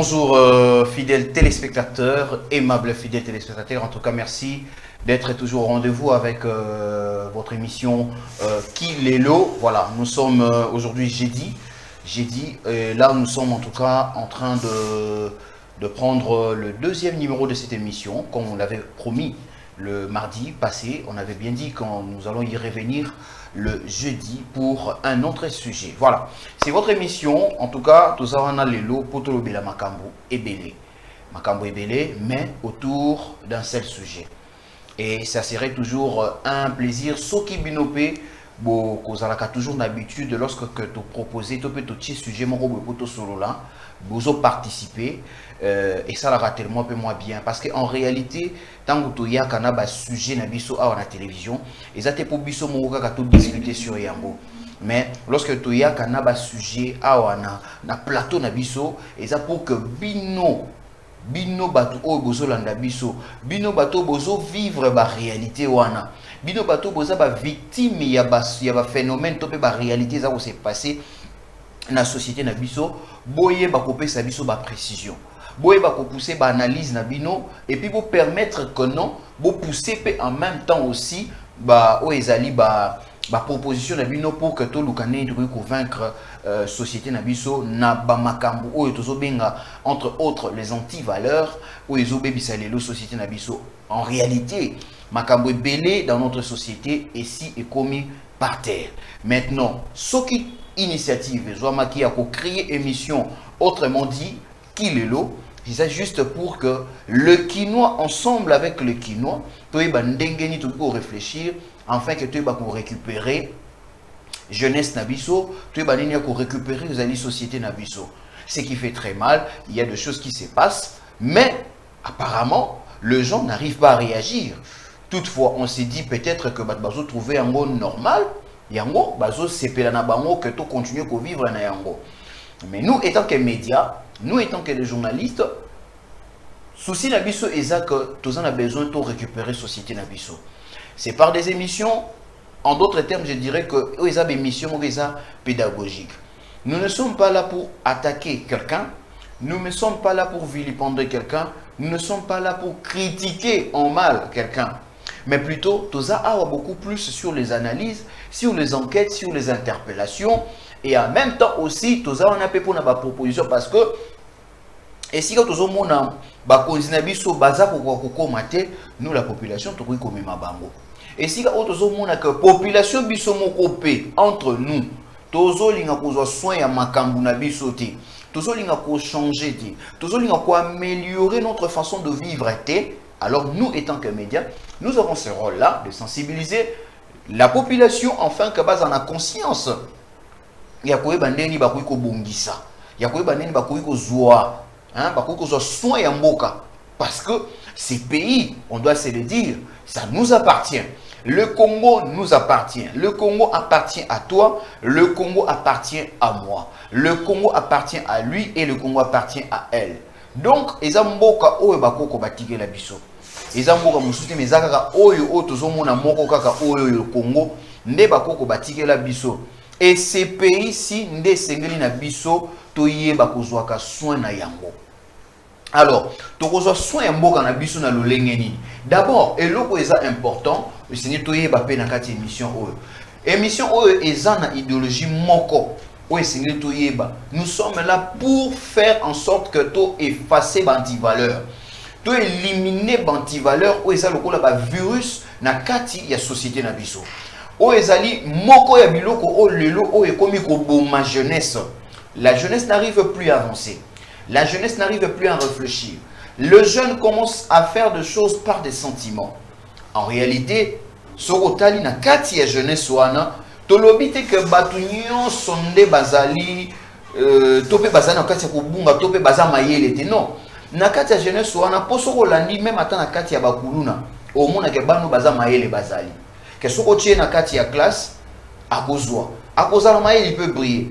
Bonjour fidèles téléspectateurs, aimables fidèles téléspectateurs. En tout cas, merci d'être toujours au rendez-vous avec votre émission Qui Lelo. Voilà, nous sommes aujourd'hui jeudi. Là, nous sommes en tout cas en train de prendre le deuxième numéro de cette émission, comme on l'avait promis le mardi passé. On avait bien dit quand nous allons y revenir le jeudi pour un autre sujet. Voilà, c'est votre émission. En tout cas, tout ça on a lelo potolo bela makambo ebele. Makambo ebele, mais autour d'un seul sujet. Et ça serait toujours un plaisir. Soki binopé, bon, kozalaka toujours l'habitude lorsque tu proposes, tu peux tout sujet mon robot poto solo là, vous participer. Et ça la tellement peu moins bien parce qu'en réalité tant que tu y a un sujet na biso à la télévision et ça te pour biso mon ka tout discuter sur yango, mais lorsque tu y a un sujet à na plateau na biso et ça pour que bino bato o bozo landa biso bino bato bozo vivre ba réalité wana bino bato boza ba victime ya ba phénomène to pe ba réalité ça s'est passé na société na biso boye ba kopé sa biso ba précision. Vous pousser l'analyse et puis vous permettre que non, vous pousser en même temps aussi proposition pour que tout le monde puisse convaincre société nabiso na bamakambu entre autres les anti-valeurs ou les obébissalelo société nabiso. En réalité, makambu est belé dans notre société et si est commis par terre. Maintenant, ce qui initiative qui a créé émission autrement dit Qui Lelo. C'est juste pour que le quinoa, ensemble avec le quinoa, tu vas réfléchir, afin que tu vas récupérer jeunesse nabiso, tu vas récupérer les sociétés nabiso. Ce qui fait très mal, il y a des choses qui se passent, mais apparemment, les gens n'arrivent pas à réagir. Toutefois, on s'est dit peut-être que bazo trouver un monde normal, yango bazo sepela bango que tu continues à vivre na yango. Mais nous, étant que médias, nous étant que les journalistes, souci nabiso est que tous on a besoin de récupérer société nabiso. C'est par des émissions, en d'autres termes, je dirais que ils ont des émissions pédagogiques. Nous ne sommes pas là pour attaquer quelqu'un, nous ne sommes pas là pour vilipender quelqu'un, nous ne sommes pas là pour critiquer en mal quelqu'un. Mais plutôt, tous a beaucoup plus sur les analyses, sur les enquêtes, sur les interpellations. Et en même temps aussi, tous on a fait pour la proposition parce que et si nous avons nous la population et si nous avons que population entre nous tozo linga kozwa soin ya makambu na biso te tozo linga ko changer te tozo linga ko améliorer notre façon de vivre te. Alors nous étant que médias, nous avons ce rôle là de sensibiliser la population afin que base en a conscience. Il y a quoi bandeni ba ko bongisa, il y a quoi bandeni ba ko zoa, hein, ba ko soin ya mboka parce que ces pays, on doit se le dire, ça nous appartient. Le Congo nous appartient. Le Congo appartient à toi, le Congo appartient à moi. Le Congo appartient à lui et le Congo appartient à elle. Donc, ezamboka oyo bakoko batike la biso. Ezamboka musuti mezaka oyo o tozomona moko kaka oyo le Congo nde bakoko batike la biso. Et ces pays-ci, nde sengeli na biso, toye bakozwaka soin na yango. Alors, tokozwa soin ya mboka na biso na lolengeni. D'abord, eloko eza important, c'est toye ba pe na kati émission oyo. Émission oyo eza na idéologie moko. Oyo sengeli toye ba. Nous sommes là pour faire en sorte que to effacer banti-valeur. To éliminer banti-valeur oyo eza lokola ba virus na kati ya société na biso. O ezali moko ya biloko o lelo o ekomi ko boma jeunesse. La jeunesse n'arrive plus à avancer. La jeunesse n'arrive plus à réfléchir. Le jeune commence à faire des choses par des sentiments. En réalité, sorotali na kati ya jeunesse wana tolobite ke batunyo sonde bazali tope bazali na kati ya kubunga tope baza mayele te non. Na kati ya jeunesse wana poso kolandi même ata na kati ya bakuluna omona ke banu baza mayele bazali. Que ce que na kati ya classe akozala mayele il peut briller.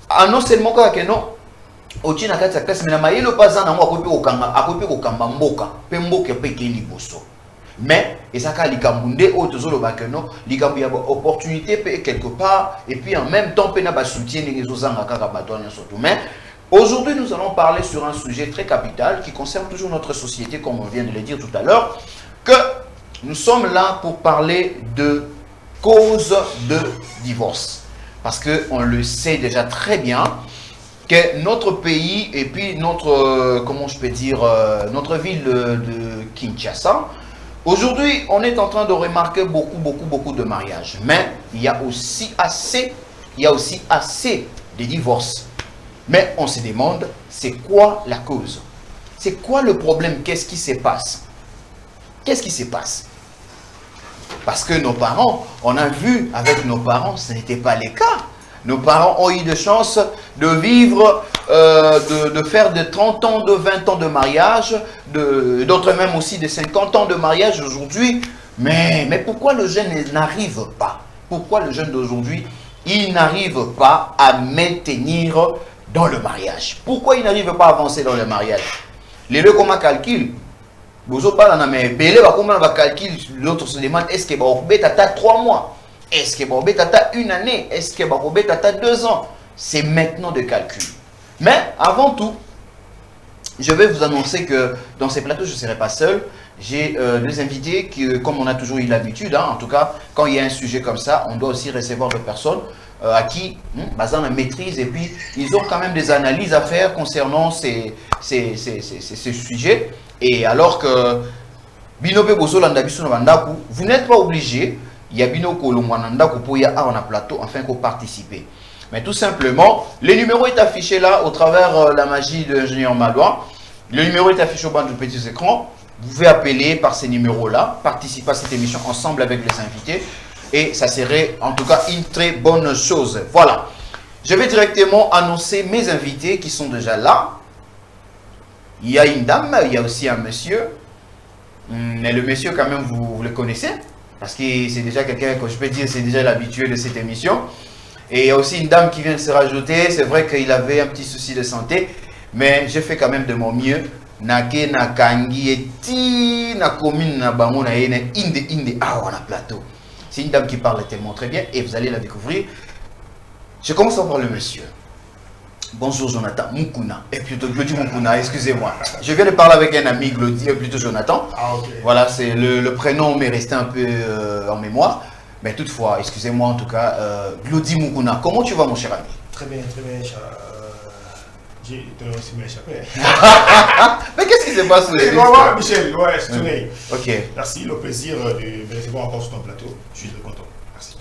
Ah non seulement que non otie na kati ya classe mais na mayele pas na ngo akopi kokamba mboka pe mboka pe kendi boso. Mais ezaka likambunde o tozoloba que non likambu ya opportunité pe quelque part et puis en même temps pe na ba soutien les ozanga kaka bato na surtout mais Aujourd'hui, nous allons parler sur un sujet très capital qui concerne toujours notre société, comme on vient de le dire tout à l'heure, que nous sommes là pour parler de causes de divorce. Parce qu'on le sait déjà très bien que notre pays et puis notre, comment je peux dire, notre ville de Kinshasa, aujourd'hui, on est en train de remarquer beaucoup de mariages. Mais il y a aussi assez de divorces. Mais on se demande, c'est quoi la cause? C'est quoi le problème? Qu'est-ce qui se passe? Qu'est-ce qui se passe? Parce que nos parents, on a vu avec nos parents, ce n'était pas le cas. Nos parents ont eu de chance de vivre, de faire de 30 ans, de 20 ans de mariage, d'autres même aussi de 50 ans de mariage aujourd'hui. Mais pourquoi le jeune n'arrive pas? Pourquoi le jeune d'aujourd'hui, il n'arrive pas à maintenir dans le mariage? Pourquoi il n'arrive pas à avancer dans le mariage? Les deux comment calcul? Vous parlez mais belé comment va calcul? L'autre se demande est-ce que va tata 3 mois? Est-ce que va tata 1 année? Est-ce que va tata 2 ans? C'est maintenant de calcul. Mais avant tout, je vais vous annoncer que dans ces plateaux, je ne serai pas seul. J'ai deux invités qui, comme on a toujours eu l'habitude, hein, en tout cas, quand il y a un sujet comme ça, on doit aussi recevoir des personnes à qui Bazan maîtrise et puis ils ont quand même des analyses à faire concernant ces sujets. Et alors que Binope Bosolanda Biso Nabandaku, vous n'êtes pas obligé, il y a Bino Kolomwananda Kopoya on a plateau afin qu'on participe. Mais tout simplement, le numéro est affiché là au travers la magie de l'ingénieur Malouin. Le numéro est affiché au bas du petit écran. Vous pouvez appeler par ces numéros-là, participer à cette émission ensemble avec les invités. Et ça serait en tout cas une très bonne chose. Voilà. Je vais directement annoncer mes invités qui sont déjà là. Il y a une dame, il y a aussi un monsieur. Mais le monsieur quand même, vous le connaissez. Parce que c'est déjà quelqu'un que je peux dire, c'est déjà l'habitué de cette émission. Et il y a aussi une dame qui vient de se rajouter. C'est vrai qu'il avait un petit souci de santé. Mais j'ai fait quand même de mon mieux. Nake na kangi eti na commune na bango na ine inde ah on a plateau. C'est une dame qui parle tellement très bien et vous allez la découvrir. Je commence par le monsieur. Bonjour Jonathan Mukuna. Et plutôt Glody Mukuna, excusez-moi. Je viens de parler avec un ami Glody, plutôt Jonathan. Ah, okay. Voilà, c'est le prénom m'est resté un peu en mémoire. Mais toutefois, excusez-moi en tout cas, Glody Mukuna. Comment tu vas mon cher ami? Très bien, cher. J'ai aussi m'échappé. Mais qu'est-ce qui se passe? Michel, ouais, je tournais. Ok. Merci, le plaisir de me recevoir encore sur ton plateau. Je suis très content. Merci.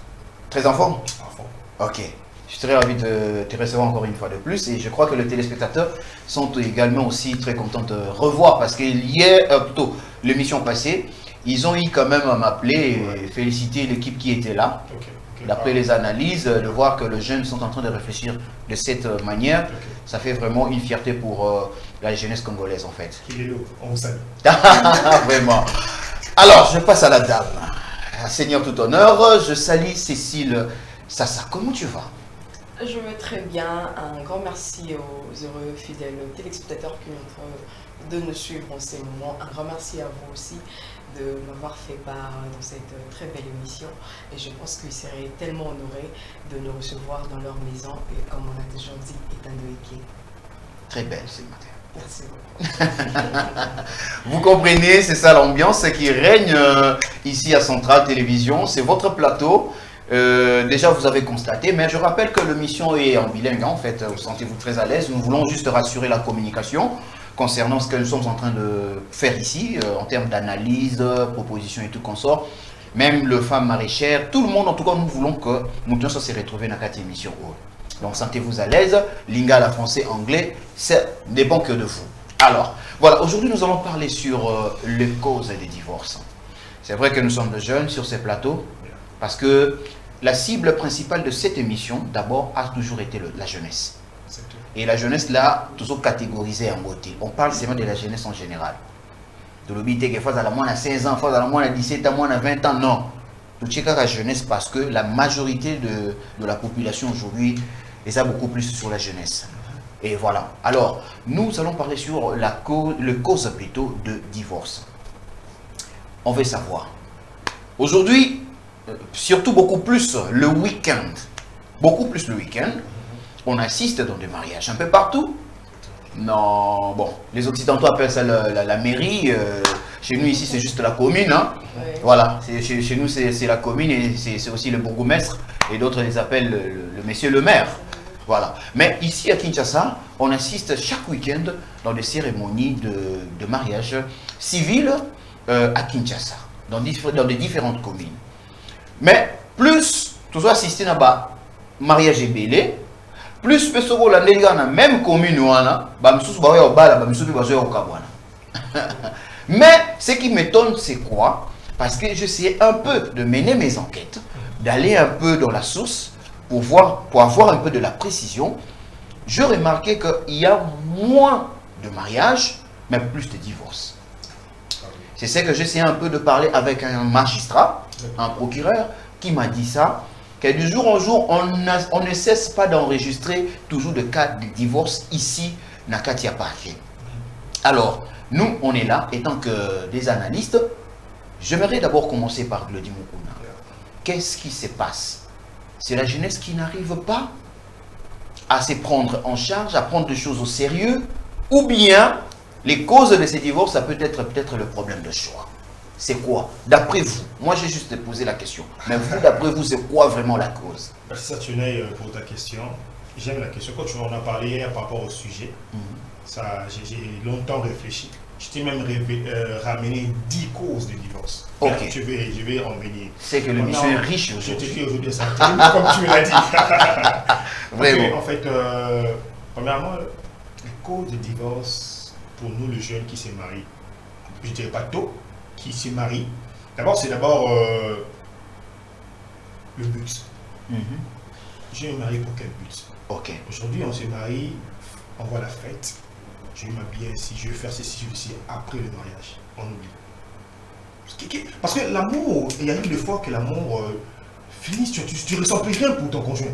Très en forme? En forme. Ok. Je suis très ravi de te recevoir encore une fois de plus. Et je crois que les téléspectateurs sont également aussi très contents de revoir. Parce qu'hier, plutôt l'émission passée, ils ont eu quand même à m'appeler et féliciter l'équipe qui était là. Okay. D'après les analyses, de voir que les jeunes sont en train de réfléchir de cette manière, ça fait vraiment une fierté pour la jeunesse congolaise en fait. On vous salue. Vraiment. Alors, je passe à la dame. Seigneur tout honneur, je salue Cécile Sassa. Comment tu vas? Je vais très bien. Un grand merci aux heureux fidèles téléspectateurs qui sont en train de nous suivre en ces moments. Un grand merci à vous aussi de m'avoir fait part dans cette très belle émission. Et je pense qu'ils seraient tellement honorés de nous recevoir dans leur maison. Et comme on a toujours dit, étant de très belle ce matin. Merci beaucoup. Vous comprenez, c'est ça l'ambiance qui règne ici à Centrale Télévision. C'est votre plateau. Déjà vous avez constaté, mais je rappelle que l'émission est en bilingue en fait. Vous sentez-vous très à l'aise. Nous voulons juste rassurer la communication concernant ce que nous sommes en train de faire ici, en termes d'analyse, propositions et tout consort. Même le femme maraîchère, tout le monde, en tout cas, nous voulons que nous puissions se retrouver dans cette émission. Donc, sentez-vous à l'aise. Lingala, français, anglais, c'est des bons que de vous. Alors, voilà, aujourd'hui, nous allons parler sur les causes des divorces. C'est vrai que nous sommes de jeunes sur ces plateaux, parce que la cible principale de cette émission, d'abord, a toujours été la jeunesse. Et la jeunesse, là, toujours catégorisée en beauté. On parle seulement de la jeunesse en général. De l'obité que fois à la moins à 16 ans, fois à la moins à 17 ans, moins à 20 ans, non. Tout ce la jeunesse parce que la majorité de la population aujourd'hui est beaucoup plus sur la jeunesse. Et voilà. Alors, nous allons parler sur le cause plutôt de divorce. On veut savoir. Aujourd'hui, surtout beaucoup plus le week-end. Beaucoup plus le week-end. On assiste dans des mariages un peu partout. Non, bon, les Occidentaux appellent ça la mairie. Chez nous, ici, c'est juste la commune. Hein. Ouais. Voilà, chez nous, c'est la commune et c'est aussi le bourgmestre. Et d'autres les appellent le monsieur le maire. Voilà. Mais ici, à Kinshasa, on assiste chaque week-end dans des cérémonies de mariage civil à Kinshasa, dans des différentes communes. Mais plus, tu dois assister à un mariage ébélé, plus que ce qu'on a dans la même commune, mais ce qui m'étonne, c'est quoi? Parce que j'essaie un peu de mener mes enquêtes, d'aller un peu dans la source pour avoir un peu de la précision. Je remarquais qu'il y a moins de mariages, mais plus de divorces. C'est ce que j'essaie un peu de parler avec un magistrat, un procureur, qui m'a dit ça, que du jour en jour, on ne cesse pas d'enregistrer toujours de cas de divorce ici, dans Katia Parké. Alors, nous, on est là, étant que des analystes. J'aimerais d'abord commencer par Glody Mukuna. Qu'est-ce qui se passe? C'est la jeunesse qui n'arrive pas à se prendre en charge, à prendre des choses au sérieux, ou bien les causes de ces divorces, ça peut être peut-être le problème de choix. C'est quoi? D'après vous, moi j'ai juste posé la question, mais vous, d'après vous, c'est quoi vraiment la cause? Merci Saturnin pour ta question. J'aime la question. Quand tu en as parlé hier par rapport au sujet, j'ai longtemps réfléchi. Je t'ai même ramené 10 causes de divorce. Ok. Je vais en venir. C'est que le monsieur est riche Je t'ai fait aujourd'hui. aujourd'hui ça, comme tu me l'as dit. Vraiment. Okay, en fait, premièrement, les causes de divorce pour nous, les jeunes qui se marient, je ne dirais pas tôt, qui se marient, c'est d'abord le but. Je vais me marier pour quel but? Ok. Aujourd'hui, on se marie, on voit la fête. Je vais m'habiller ainsi, je vais faire ceci, ceci. Après le mariage, on oublie. Parce que l'amour, il y a eu des fois que l'amour finit, tu ne ressens plus rien pour ton conjoint.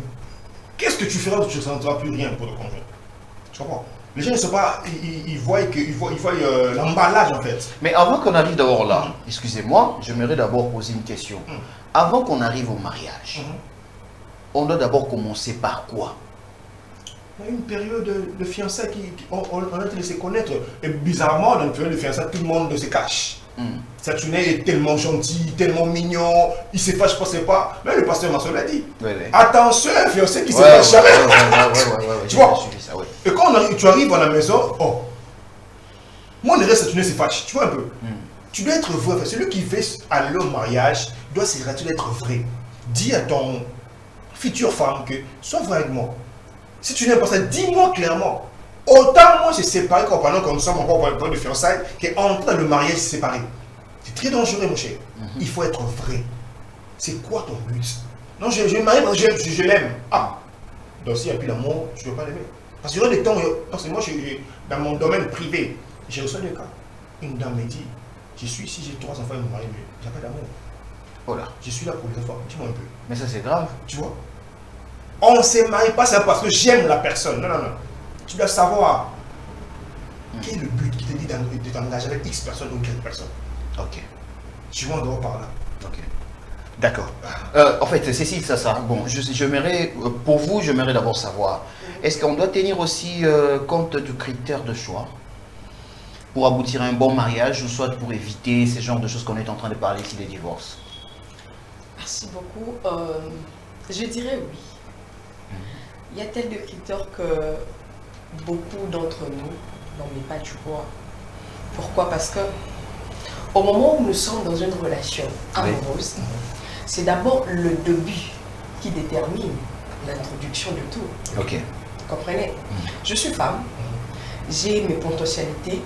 Qu'est-ce que tu feras quand tu ne ressentiras plus rien pour ton conjoint? Tu comprends? Les gens ne sont pas, ils voient l'emballage en fait. Mais avant qu'on arrive d'abord là, excusez-moi, j'aimerais d'abord poser une question. Avant qu'on arrive au mariage, on doit d'abord commencer par quoi? Il y a une période de fiançailles on a été laissé connaître. Et bizarrement, dans une période de fiançailles, tout le monde se cache. Saturnin est tellement gentil, tellement mignon, il se fâche, je ne sais pas. Mais le pasteur Marceau l'a dit. Attention, un fiancé qui ne se fâche jamais. Tu vois? Et quand tu arrives à la maison, oh, moi, le reste, Saturnin se fâche. Tu vois un peu? Tu dois être vrai. Celui qui fait aller au mariage doit se rassurer d'être vrai. Dis à ton future femme que sois vrai avec moi. Si tu n'aimes pas ça, dis-moi clairement. Autant moi, c'est séparé pendant qu'on nous sommes encore en période de fiançailles, qu'entrer dans le mariage séparé. C'est très dangereux, mon cher. Il faut être vrai. C'est quoi ton but? Non, je vais me marier parce que je l'aime. Ah, donc s'il n'y a plus d'amour, je ne veux pas l'aimer. Parce qu'il y aura des temps, parce que moi, dans mon domaine privé, j'ai reçu des cas. Une dame me dit, je suis ici, j'ai 3 enfants et mon mari, mais il n'y a pas d'amour. Voilà. Je suis là pour les enfants. Dis-moi un peu. Mais ça, c'est grave. Tu vois? On ne se marie pas c'est parce que j'aime la personne. Non, non, non. Tu dois savoir quel est le but qui te dit de t'engager avec X personne ou quelle personne. Ok. Tu vois, on doit par là. Ok. D'accord. En fait, Cécile, ça. Bon, pour vous, j'aimerais d'abord savoir, est-ce qu'on doit tenir aussi compte du critère de choix pour aboutir à un bon mariage ou soit pour éviter ce genre de choses qu'on est en train de parler ici, des divorces? Merci beaucoup. Je dirais oui. Il y a tel de critères que beaucoup d'entre nous n'en met pas du poids. Pourquoi? Parce que au moment où nous sommes dans une relation amoureuse, c'est d'abord le début qui détermine l'introduction de tout. Ok. Vous comprenez? Je suis femme, j'ai mes potentialités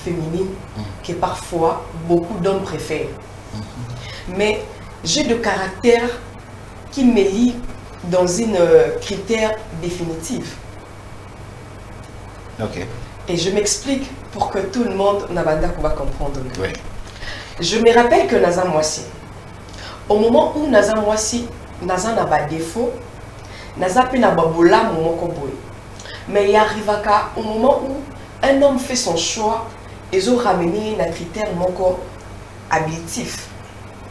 féminines que parfois beaucoup d'hommes préfèrent. Mais j'ai de caractère qui me lie dans une critère définitif. Ok. Et je m'explique pour que tout le monde va comprendre. Oui. Je me rappelle que Naza Mwasi, au moment où Naza Mwasi, Naza n'a pas défaut, Naza peut n'a pas bola mon koboy. Mais il arrive au moment où un homme fait son choix, ils ont ramené un critère mon habitif.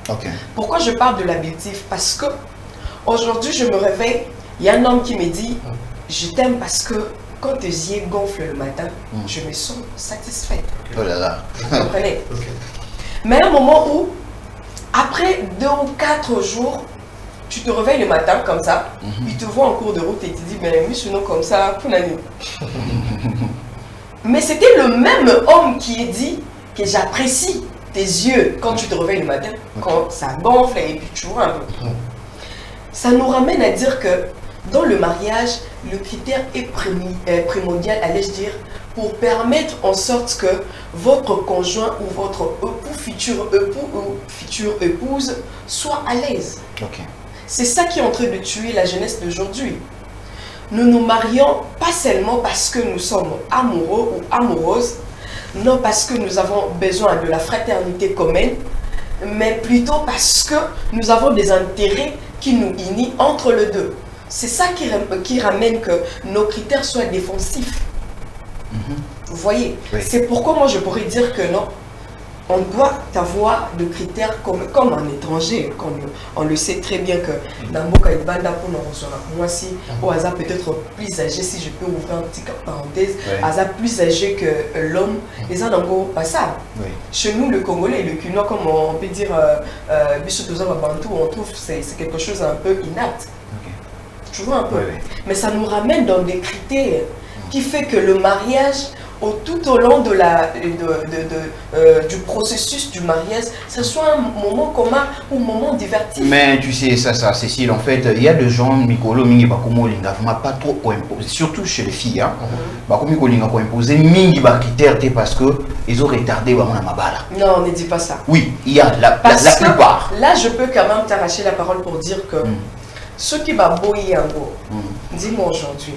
Ok. Pourquoi je parle de l'habitif? Parce que aujourd'hui je me réveille, il y a un homme qui me dit je t'aime parce que quand tes yeux gonflent le matin, je me sens satisfaite. Oh là là. Vous comprenez? Ok. Mais à un moment où, après 2 ou 4 jours, tu te réveilles le matin comme ça, il te voit en cours de route et te dit, mais monsieur, non, comme ça, pour la nuit. Mais c'était le même homme qui a dit que j'apprécie tes yeux quand tu te réveilles le matin, quand ça gonfle et puis tu vois un peu. Ça nous ramène à dire que dans le mariage, le critère est primordial, allais-je dire, pour permettre en sorte que votre conjoint ou votre futur époux ou future épouse soit à l'aise. Ok. C'est ça qui est en train de tuer la jeunesse d'aujourd'hui. Nous nous marions pas seulement parce que nous sommes amoureux ou amoureuses, non parce que nous avons besoin de la fraternité commune, mais plutôt parce que nous avons des intérêts qui nous unissent entre les deux. C'est ça qui ramène que nos critères soient défensifs. Vous voyez, Oui. c'est pourquoi moi je pourrais dire que non, on doit avoir des critères comme un étranger. On le sait très bien que Namboka et Banda pour nous recevoir. Moi, si au hasard peut-être plus âgé, si je peux ouvrir un petit parenthèse, Oui. hasard plus âgé que l'homme, les gens n'ont pas ça. Oui. Chez nous, le Congolais et le Quinois, comme on peut dire, Bantou, on trouve que c'est quelque chose un peu inapte. Ok. Tu vois un peu. Oui, oui. Mais ça nous ramène dans des critères qui fait que le mariage, tout au long de du processus du mariage, ce soit un moment commun ou un moment divertissant. Mais tu sais, ça, Cécile, en fait, il y a des gens, Mikolo, Mingi, Bakomo, Linga, vraiment pas trop imposé, surtout chez les filles, hein. Bakomo, Mikolo, Linga, imposé, Mingi, Bakiter, parce que ils ont retardé, Bamana Mabala. Non, ne dis pas ça. Oui, il y a la Parce que plupart. là, je peux quand même t'arracher la parole pour dire que ceux qui va boyer en gros, dis-moi aujourd'hui,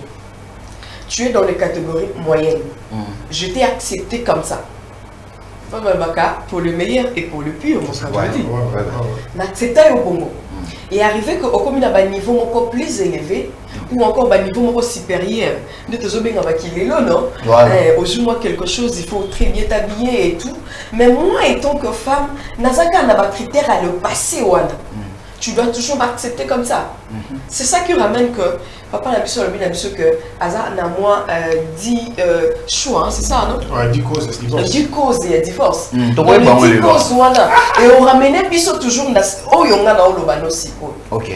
tu es dans les catégories moyennes. Je t'ai accepté comme ça. Pour le meilleur et pour le pire, on s'en dit. N'accepter au bongo. Et arriver au comme un niveau encore plus élevé ou encore un niveau encore supérieur. Ne te zombie avec qui est là, non? Aujourd'hui, quelque chose, il faut très bien t'habiller et tout. Mais moi, étant que femme, Nazaka n'a pas critère à le passer au tu dois toujours m'accepter comme ça. C'est ça qui ramène que papa n'a plus que Aza n'a moins 10 choix, c'est ça, non? Ouais, 10 causes, c'est divorce. 10 causes et divorce. Donc, les 10 causes, voilà. Et on ramenait toujours au Yonga na Olobano aussi. Ok.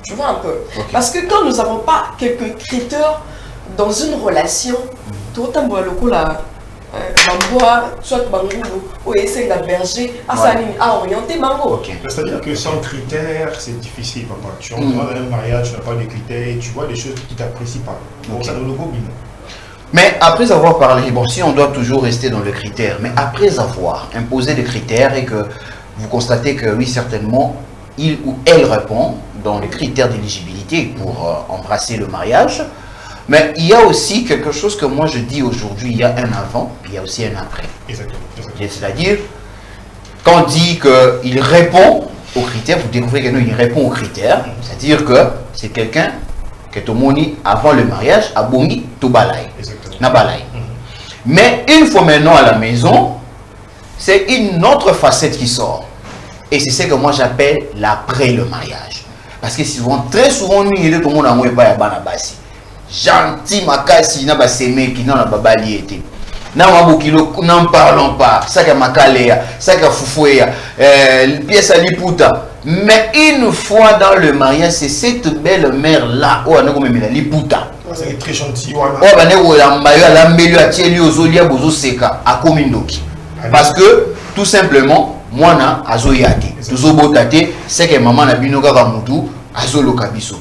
Tu vois un peu. Ok. Parce que quand nous n'avons pas quelques critères dans une relation, tout autant le coup là. Soit Bangoulou ou essayer de berger à orienter Mango. Ok. C'est-à-dire que sans critères, c'est difficile, papa. Tu entres dans un mariage, tu n'as pas de critères, tu vois des choses qui t'apprécient pas. Donc ça donne le beau bilan. Mais après avoir parlé, bon, si on doit toujours rester dans le critère, mais après avoir imposé des critères et que vous constatez que oui, certainement, il ou elle répond dans les critères d'éligibilité pour embrasser le mariage, mais il y a aussi quelque chose que moi je dis aujourd'hui, il y a un avant, puis il y a aussi un après. Exactement. C'est-à-dire, quand on dit qu'il répond aux critères, vous découvrez qu'il répond aux critères, c'est-à-dire que c'est quelqu'un qui est au moni avant le mariage, à Bongi, tout balai. Nabalai. Mais une fois maintenant à la maison, c'est une autre facette qui sort. Et c'est ce que moi j'appelle l'après le mariage. Parce que souvent, très souvent, nous, il y a tout le monde à moi et pas à Banabasi. Gentil, makasi, n'a pas sémé qui n'a pas balié. N'en parlons pas. Ça que makalea, ça que foufouya, pièce à liputa. Mais une fois dans le mariage, c'est cette belle mère là où on a comme la liputa. C'est très gentil. Parce que tout simplement, moi na azoyate. Tozobotate, c'est que maman na binoga kamutu azolokabiso.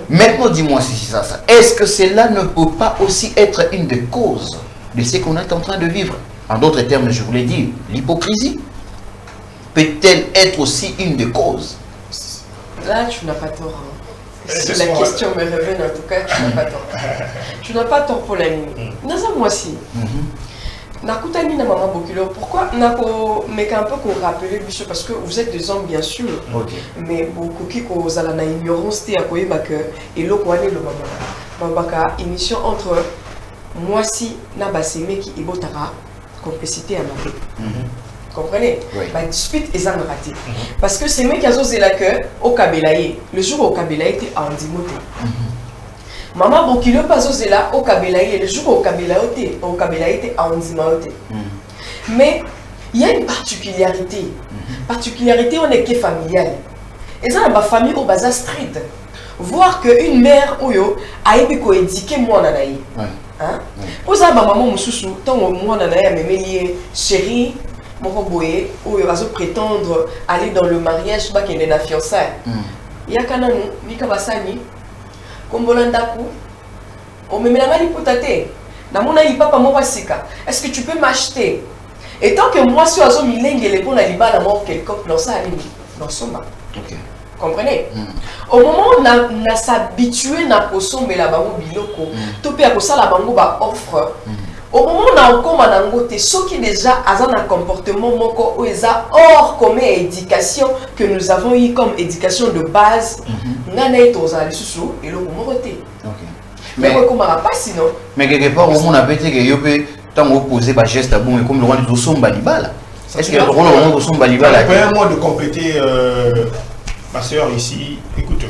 Maintenant, dis-moi si c'est ça. Est-ce que cela ne peut pas aussi être une des causes de ce qu'on est en train de vivre? En d'autres termes, je voulais dire, l'hypocrisie peut-elle être aussi une des causes? Là, tu n'as pas tort. Si la question me revient, en tout cas, tu n'as pas tort. Tu n'as pas tort pour la nuit. Dans un mois-ci, Nakutani na maman Bokilo, pourquoi Nako mais un peu qu'on rappelle parce que vous êtes des hommes bien sûr, mais beaucoup qui causent à la ignorance à quoi que et le quoi le maman babaka émission entre moi si na baseme qui ibotara complicité à ma comprenez? Bah dispute et raté parce que c'est mecs qui ont osé la que au Kabelaye le jour où au Kabelaye était en dimoté Maman Bokilo Pazozela au Kabelaï, le jour au Kabelaï, à Onzimaote. Mais il y a une particularité. Particularité, on est que familiale. Et ça, dans ma famille, au bazar street. Voir qu'une mère, Oyo, a éduqué moi, Nanaï. Pour ça, ma maman, Moussoussou, tant que moi, Nanaï, a mémé chérie, mon boye, Oyo, va se prétendre aller dans le mariage, pas qu'il y ait une fiançaille. Il y a Kananou, Mika Bassani, Kombolandaku, on me met la main pour tâter. Namona li papa mo basika. Est-ce que tu peux m'acheter? Et tant que moi si ozo milenge les bons aliba la mort quelqu'un dans ça dans soma. OK. Comprenez? Au moment où on a s'habitué na posombe la bango biloko, to pe akosa la bango ba offre. Au moment où on a encore manangote, ceux qui déjà ont un comportement moko ou eza hors comme éducation que nous avons eu comme éducation de base, ngana etoza lisusu et le moroté. OK. Mais quelque part, on a pété que tant opposé par geste bon et comme le roi de Somba Libala. Est-ce qu'il y a le roi de Somba Libala? Permets-moi de compléter ma soeur ici. Écoute,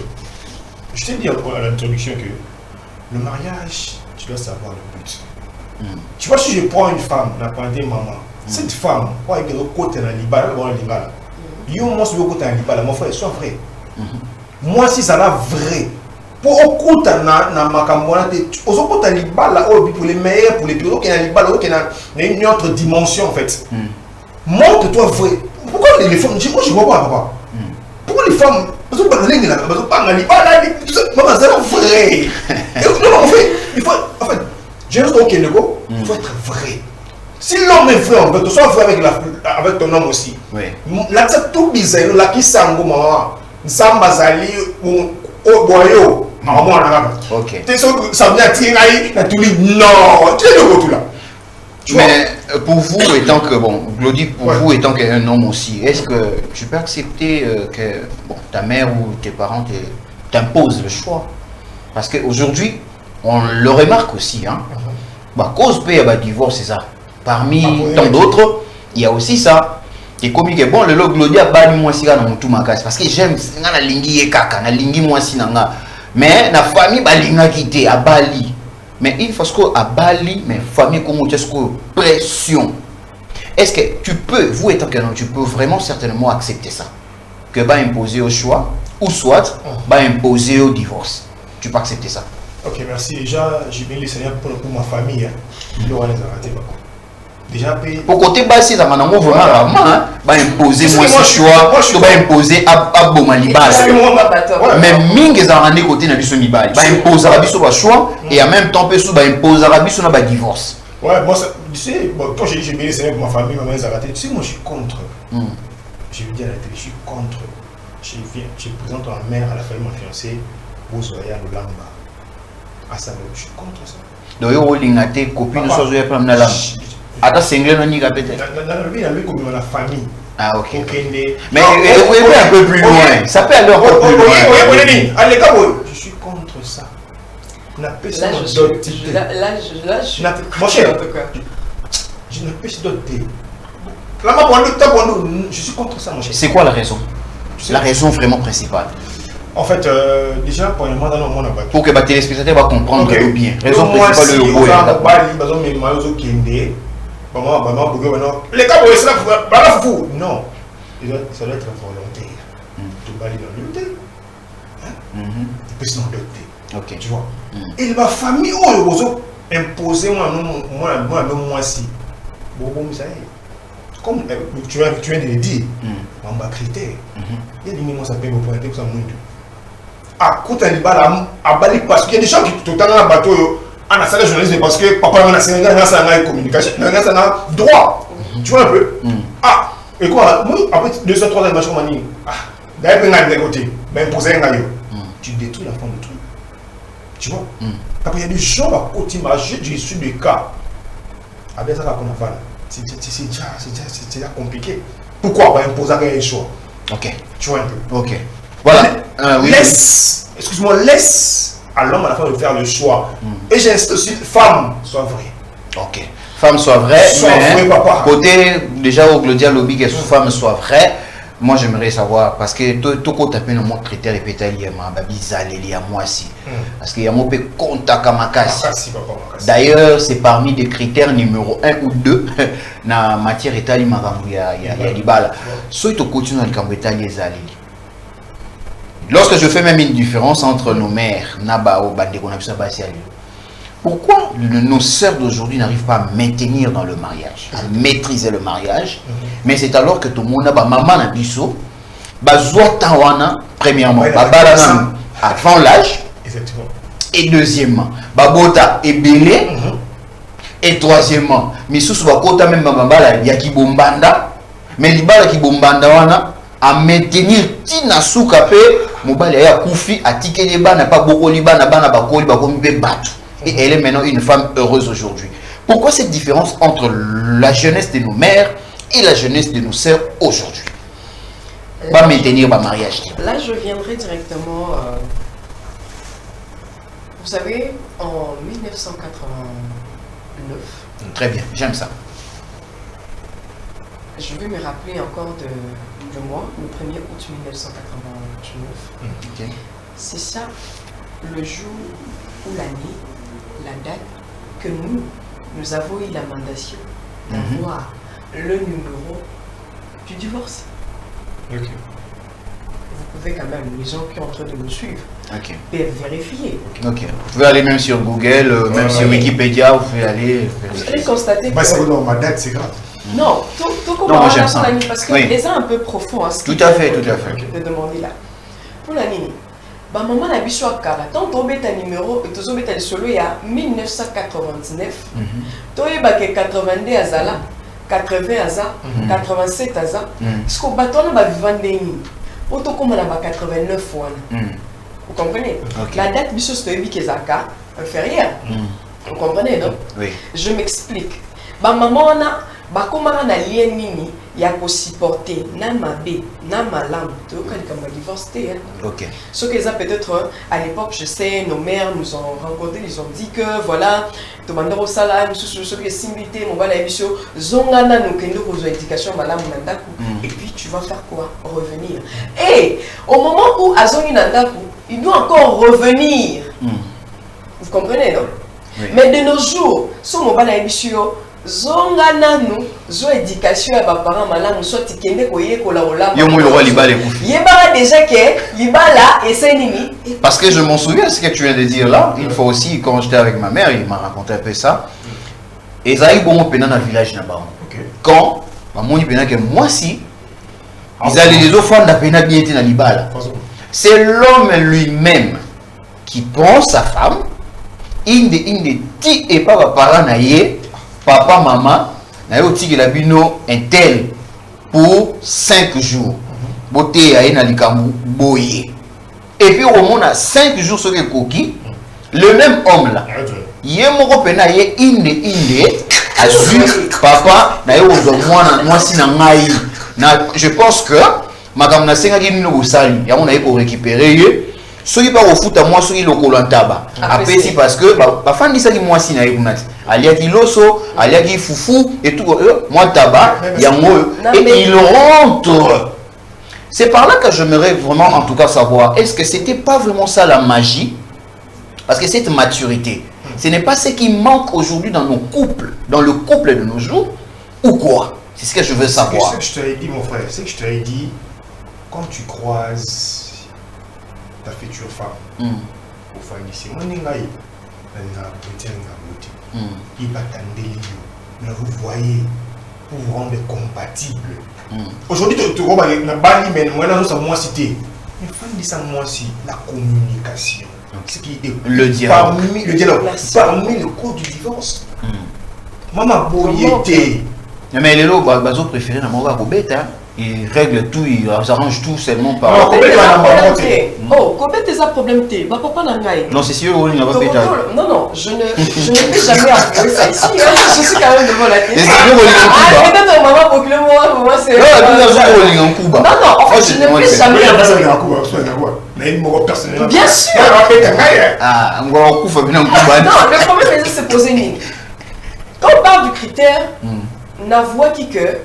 je t'ai dit à l'introduction que le mariage, tu dois savoir le but. Tu vois, si je prends une femme, la pandémie maman, cette femme, quoi, elle est côté dans Libala, yo moi si côté dans Libala, mon frère, sois vrai. Moi si ça là vrai. Pour okuta na makambona te osokuta libala pour les meilleurs pour les plus qui na libala qui na une autre dimension en fait. Montre-toi vrai. Pourquoi les femmes moi je vois pas papa. Pourquoi les femmes parce que pas na libala maman c'est vrai. Non en fait il faut en fait j'ai juste OK nego il faut être vrai. Si l'homme est vrai en fait sois vrai avec ton homme aussi. Oui. Là c'est tout bizarre là qui sango maman Sambazali au boyo. Ok. Ça vient tirer là, tu dis non, tu es de retour là. Mais pour vous, étant que, bon, Glody, pour vous étant qu'un homme aussi, est-ce que tu peux accepter que bon, ta mère ou tes parents t'imposent le choix? Parce qu'aujourd'hui, on le remarque aussi, hein. Bah, cause paye à divorce, c'est ça. Parmi tant d'autres, il y a aussi ça. Et comme il est bon, le Glody a bani moi si dans tout ma case parce que j'aime na lingi et kaka, na lingi moi si nanga. Mais la famille balinga quitté à Bali. Mais il faut que à Bali, mais famille comment tu est-ce que pression. Est-ce que tu peux, vous étant qu'un homme, tu peux vraiment certainement accepter ça? Que va imposer au choix ou soit va imposer au divorce. Tu peux accepter ça? Ok, merci. Déjà, j'ai bien laissé pour ma famille. Je dois les arrêter. Déjà, pour côté bas, si ça m'a vraiment va imposer moi ce choix, tu vas imposer à Bomalibal. Mais Ming est en côté de la Mibal. Va imposer à Bisso le choix et en même temps, va imposer à Bisso le divorce. Ouais, moi, tu sais, quand j'ai mis les scénarios pour ma famille, ma mère a raté. Tu sais, moi, je suis contre. Je veux dire à la télé, je suis contre. Je présente ma mère à la famille de ma fiancée, Bozoya Lolamba. Ah, ça, je suis contre ça. Donc, il y a des copines de Sozoya Pamela. Attends, c'est anglais, non, il a pété. Dans la famille. Ah, ok. Mais vous pouvez un peu plus loin. Ça peut aller encore plus loin. Allez, je suis contre ça. Là, je suis. Mon cher, je n'ai pas d'autres. Là, je suis contre ça, mon cher. C'est quoi la raison? La raison vraiment principale? En fait, déjà, premièrement, dans le monde, pour que les téléspectateurs vont comprendre bien. Raison principale de l'euro. Les cas où ça fou. Non, ça doit être volontaire. Tu vas aller dans l'unité. Et puis sinon adopter. Tu vois. Et ma famille, imposé moi si. Bon, ça y est. Comme tu viens de le dire, on va critère. Il y a des moments ça peut me pointer pour ça. Ah, quand tu à Bali, parce qu'il y a des gens qui tout le temps dans le bateau. On a ça les journalistes parce que papa on a Sénégal, on a une communication, on a droit. Tu vois un peu? Ah, et quoi? Après 2 ou 3 ans, je me dis, ah, d'ailleurs, on a des côtés, mais imposer un gaillot. Tu détruis la forme de truc. Tu vois? Parce qu'il y a des gens à côté, j'ai su des cas. Avec ça qu'on a fait, c'est déjà compliqué. Pourquoi? Bah, imposer un choix. Ok. Tu vois un peu? Ok. Voilà. Laisse, excuse-moi, laisse à l'homme à la fin de faire le choix. Et j'insiste aussi, femme, sois vraie. Ok. Femme soit vraie, sois mais vrai, papa. Côté déjà au Glodia Lobby que femme soit vraie, Moi, j'aimerais savoir, parce que tout compte appelle le mot critère et pétali, il y a moi aussi. Parce qu'il y a mon peu contact à ma casse. D'ailleurs, c'est parmi des critères numéro 1 ou 2 dans la matière étali, il y a des balles. Soit tu continues à le camp étali et zalili. Lorsque je fais même une différence entre nos mères, Naba ou Bandeko, pourquoi nos sœurs d'aujourd'hui n'arrivent pas à maintenir dans le mariage, à maîtriser le mariage, mais c'est alors que tout le monde a maman na biso, tawana premièrement, avant l'âge, et deuxièmement, babota est belé, et troisièmement, misous bakota même babala yaki bombanda, mais libala ki bombanda wana à maintenir tina souka pe mobile ya koufi a tiké les bana pas beaucoup libana bana bakoli bakomi be batu. Et elle est maintenant une femme heureuse aujourd'hui. Pourquoi cette différence entre la jeunesse de nos mères et la jeunesse de nos sœurs aujourd'hui? Pas maintenir ma mariage. Là, je viendrai directement. Vous savez, en 1989. Très bien, j'aime ça. Je vais me rappeler encore de mois, le 1er août 1989. Okay. C'est ça, le jour ou l'année, la date que nous avons eu la mandation d'avoir le numéro du divorce. Okay. Vous pouvez quand même, les gens qui sont en train de nous suivre, peuvent vérifier. Okay. Vous pouvez aller même sur Google, même sur Wikipédia, vous pouvez aller vérifier. Vous allez constater que... C'est dans ma date, c'est grave. Non, tout comme moi j'aime ça. Parce que les uns un peu profonds. Tout à fait, tout à fait. De demander là. Pour la Nini. Bah maman a biso akara tant tombé ta numéro et tous les solo il y a 1999 toi il y a 82 azala 80 aza 87 aza ce qu'on bâton va vivre des auto comme on a 89 fois vous comprenez la date biso c'est lui qui est zaka inférieure vous comprenez non je m'explique bah maman on a bah comment on a lien nini il y a pour supporter na mabe na malam tu vois quand on va divorcer ok ce que ça peut-être à l'époque je sais nos mères nous ont rencontré ils ont dit que voilà demandons au salaire ce que similité mon bala émission zongana nous kendo aux éducation malam nandaku et puis tu vas faire quoi revenir et au moment où azongi nandaku il doit encore revenir vous comprenez non mais de nos jours ce mon bala émission zongana nous zo éducation à parents malamu soit tikende koye kola ola yo mo roi libale yeba déjà que libala et c'est nini parce que je m'en souviens ce que tu viens de dire là une fois aussi quand j'étais avec ma mère il m'a raconté un peu ça et ça y bon pena na village na ba quand maman il pena que moi si ils allaient les offrandes na pena bien été na libala c'est l'homme lui-même qui prend sa femme inde ti et pas parents na ye papa, maman, il a bino un tel pour 5 jours. Beauté à Enalikamu, boye. Et puis au moins 5 jours sur le coquille, le même homme là, il est mort pena ye inde, azur, papa, na yo moi si na ngai. Je pense que madame na senga qui nous sali, ya on a pour récupérer. Ceux qui partent au foot à moi, ceux qui le collent en tabac. Après, c'est parce que, ma femme dit ça qui moi si n'a pas alia qui loso, alia qui foufou, et tout, moi tabac, il y a moi, et il rentre. C'est par là que j'aimerais vraiment, en tout cas, savoir, est-ce que c'était pas vraiment ça la magie? Parce que cette maturité, ce n'est pas ce qui manque aujourd'hui dans nos couples, dans le couple de nos jours, ou quoi? C'est ce que je veux savoir. C'est ce que je t'avais dit, mon frère, c'est que je t'avais dit, quand tu croises ta future femme au foyer ici moi n'engaye na petit na beauté il va t'endeler mais vous voyez pour vous rendre compatible aujourd'hui tu vois na bali mais moi là nous moi cité mais fan dit ça moi aussi la communication ce qui est le dialogue parmi le code du divorce maman boyété mais les lots bazo préféré na mon gars bête hein. Ils règlent tout, ils arrangent tout seulement par... Oh, combien de problèmes t'es? Papa n'a pas. Non, c'est sûr, il n'a pas fait ça. Non, je ne peux jamais avouer ça ici. Je suis quand même devant la télé. C'est sûr, il peut-être maman pour que moi, c'est... Non, en fait, je ne peux jamais avouer. Bien sûr. Ah, on va en coup, non, le problème c'est se poser une. Quand on parle du critère, n'avoue qui que...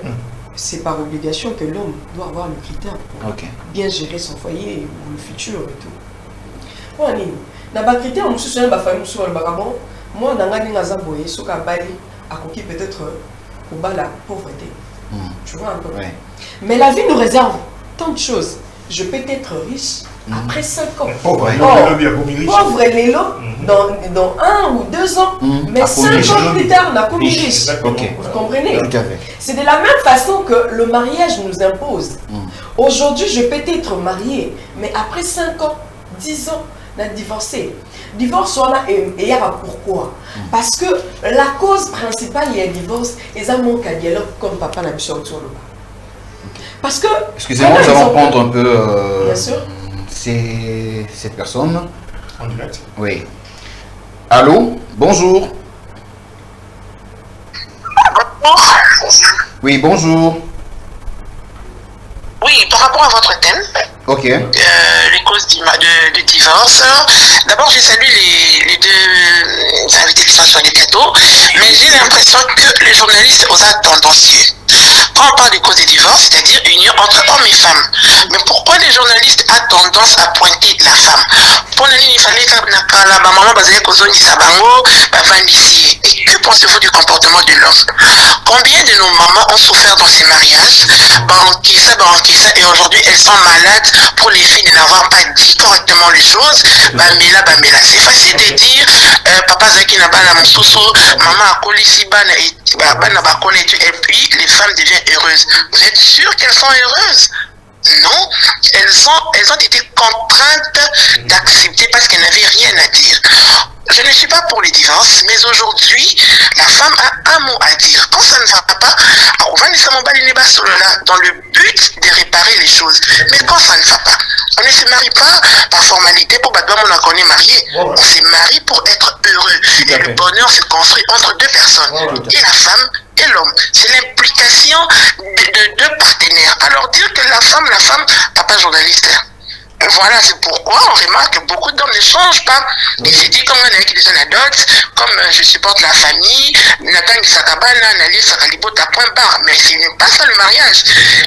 c'est par obligation que l'homme doit avoir le critère pour bien gérer son foyer ou le futur et tout. Bon, na ba critère on se souvient ba famille sur le bagabon moi nanga ni ngaza boye soka bali akoki peut-être au bas la pauvreté. Tu vois un peu. Mais la vie nous réserve tant de choses. Je peux être riche après 5 ans. Pauvre Lélo, dans 1 ou 2 ans, mais 5 ans plus tard, on a commis riche. Vous comprenez? C'est de la même façon que le mariage nous impose. Aujourd'hui, je peux être marié, mais après 5 ans, 10 ans, on a divorcé. Divorce, on a et pourquoi? Parce que la cause principale, il y a divorce, et ça manque à dialogue comme papa l'a mis sur le bas. Parce que... Excusez-moi, nous allons prendre un peu... Bien sûr. Cette personne. En direct. Oui. Allô? Bonjour. Oui, bonjour. Oui, par rapport à votre thème, les causes de divorce, d'abord je salue les deux invités qui sont sur les plateaux, mais j'ai l'impression que les journalistes osent tendancieux. Quand on parle des causes de divorce, c'est-à-dire union entre hommes et femmes. Mais pourquoi les journalistes ont tendance à pointer la femme? Pour la ligne, il fallait que la maman basée sur Sabango, ici. Et que pensez-vous du comportement de l'homme? Combien de nos mamans ont souffert dans ces mariages, et aujourd'hui elles sont malades pour les filles de n'avoir pas dit correctement les choses. Bamela, c'est facile de dire papa Zaki n'a pas la moussoussou, maman a collé si ban et puis les femmes deviennent heureuses. Vous êtes sûr qu'elles sont heureuses? Non, elles ont été contraintes d'accepter parce qu'elles n'avaient rien à dire. Je ne suis pas pour les divorces, mais aujourd'hui, la femme a un mot à dire. Quand ça ne va pas, on va dans le but de réparer les choses. Mais quand ça ne va pas, on ne se marie pas par formalité pour battre on est marié. On se marie pour être heureux. Et le bonheur se construit entre deux personnes. Et la femme et l'homme. C'est l'implication de deux partenaires. Alors dire que la femme, papa journaliste. Voilà, c'est pourquoi on remarque que beaucoup d'hommes ne changent pas. Ils se disent comme on a des anecdotes, comme je supporte la famille, Nathan Sakabana, Nali Sakalibota, point barre. Mais ce n'est pas ça le mariage.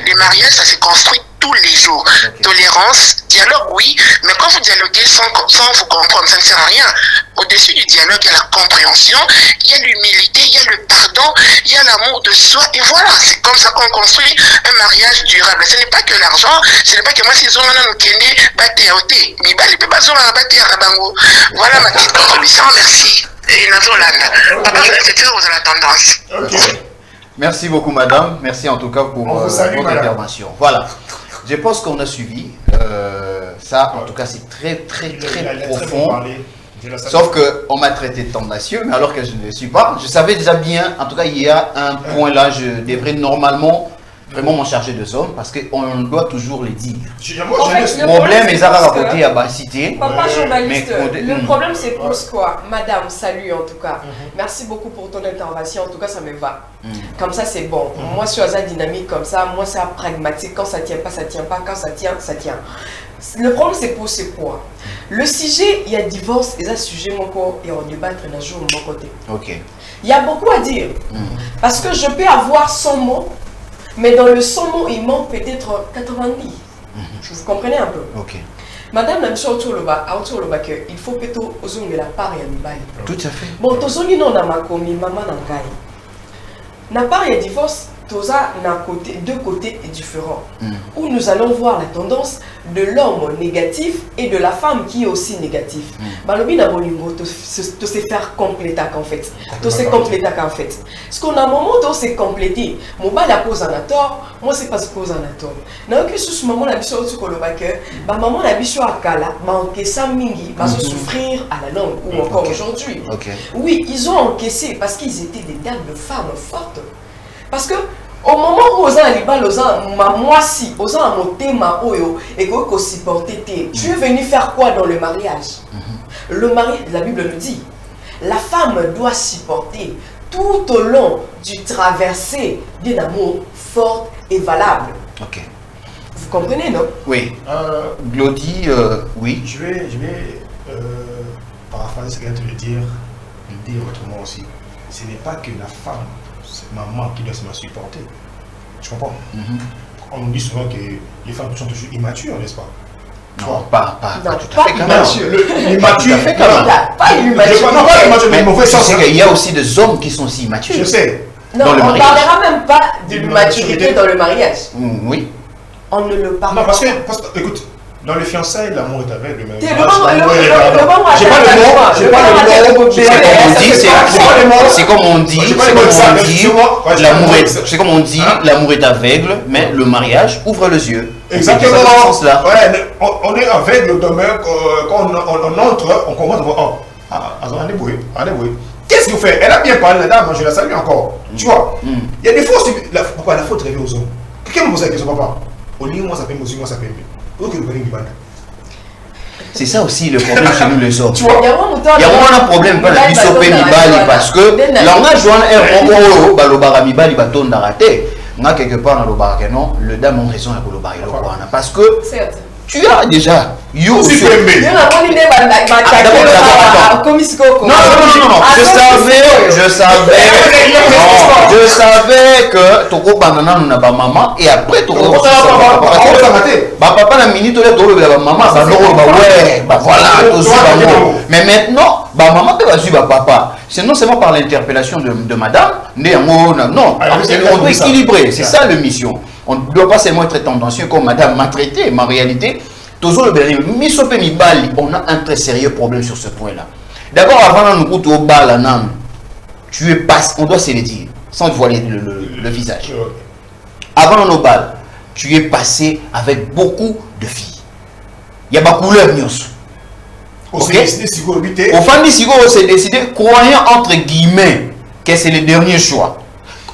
Le mariage, ça se construit tous les jours. Tolérance, dialogue, oui, mais quand vous dialoguez sans vous comprendre, ça ne sert à rien. Au-dessus du dialogue, il y a la compréhension, il y a l'humilité, il y a le pardon, il y a l'amour de soi, et voilà, c'est comme ça qu'on construit un mariage durable. Ce n'est pas que l'argent, ce n'est pas que moi, si on a voilà ma petite contribution, merci. Et papa, je vais faire la tendance. Merci beaucoup, madame. Merci en tout cas pour votre intervention. Voilà. Je pense qu'on a suivi. Ça, en tout cas, c'est très profond. Sauf qu'on m'a traité de tendancieux, mais alors que je ne le suis pas. Je savais déjà bien, en tout cas, il y a un point là, je devrais normalement vraiment m'en charger de ça, parce qu'on doit toujours les dire. Le problème, ils ont rapporté à ma cité. Papa journaliste, le problème c'est quoi? Madame, salut en tout cas. Merci beaucoup pour ton intervention, en tout cas ça me va. Comme ça c'est bon. Moi je suis à dynamique comme ça, moi c'est pragmatique. Quand ça tient pas, ça tient pas. Quand ça tient, ça tient. Le problème c'est quoi? Le sujet, il y a divorce, et ça sujet mon corps, et on débattre un jour de mon côté. Il y a beaucoup à dire. Parce que je peux avoir 100 mots, mais dans le 100 mots, il manque peut-être 90. Vous comprenez un peu? Madame la mission autour il faut plutôt aux la part et à tout à fait. Bon, tozongi non na makomi maman nangai. Na part et divorce, toza na côté, deux côtés différents. Où nous allons voir la tendance de l'homme négatif et de la femme qui est aussi négatif. Balobi na bolingo to se faire compléter en fait. To se compléter en fait. Parce qu'on a un moment où se compléter. Mon bas la pose en a tort, moi c'est pas ce pose en a tort. Na que ce moment la mission au kolobake, ba maman la mission à kala, ba encaissé mingi, ba se souffrir à la langue ou encore aujourd'hui. Oui, ils ont encaissé parce qu'ils étaient des dames de femmes fortes. Parce que au moment où aux alibal moi si aux a monté ma oyo et que supporter tu es venu faire quoi dans le mariage? Le mari, la Bible nous dit, la femme doit supporter tout au long du traversé d'un amour fort et valable. Vous comprenez, non? Oui. Glody, oui. Je vais paraphraser ce qu'elle te dire autrement aussi. Ce n'est pas que la femme, c'est maman qui doit se supporter. Tu comprends? On nous dit souvent que les femmes sont toujours immatures, n'est-ce pas? Non, pas Non, tout à fait quand même. L'immature. Pas l'immature. Non, pas l'immature, mais Mais le mauvais tu sens. sais qu'il y a aussi des hommes qui sont si immatures. Je sais. Non, Dans le on ne mariage. parlera même pas de De maturité maturité. dans le mariage. Oui. On ne le parle Non, pas. parce que, écoute, dans les fiançailles, l'amour est aveugle. Mais T'es le mariage, moment- l'amour le- est le- aveugle. le moment J'ai pas le mot, j'ai pas le mot. C'est comme on dit, c'est comme on dit, J'ai pas c'est le mot comme exact, on dit, excuse-moi. Ouais, j'ai l'amour pas le mot est, exact. c'est comme on dit, Hein? l'amour est aveugle, mais le mariage ouvre les yeux. Exactement. C'est dans ce sens-là. Ouais, mais on est aveugle demain, quand on entre, on commence à voir, oh, on est boué, on est boué. Qu'est-ce que vous faites? Elle a bien parlé, la dame, je la salue encore. Tu vois? Il y a des fois aussi, pourquoi la faute revient aux hommes? Quelqu'un me pose la question, papa. Au lit, moi ça fait moi ça fait. Pourquoi que le panier bande? C'est ça aussi le problème chez nous les hommes. Tu vois? Il y a vraiment un problème pas la bisope mibali parce que l'anga joint un rond balobara mibali batonda raté. Nga quelque part dans le bar non, le dame a raison à kolobara wana parce que Certes. tu as déjà yo Aussi sur- pembe. Non, je savais que toko banana na ba maman et après toko ba papa la minute là toko ba maman ba no ba ouais ba voilà tout ça mais maintenant ba maman peut suivre ba papa c'est non seulement par l'interpellation de madame non on doit équilibrer, c'est ça la mission. On ne doit pas seulement être tendancieux comme madame m'a traité, mais en réalité toujours le béni misope mibali on a un très sérieux problème sur ce point là. D'abord avant nous couper au bal tu es passé, on doit se le dire sans voiler le visage. Avant nos balles, tu es passé avec beaucoup de filles. Il y a ma couleur nyos. Ok. Au fin du sigo, on s'est décidé, croyant entre guillemets que c'est le dernier choix.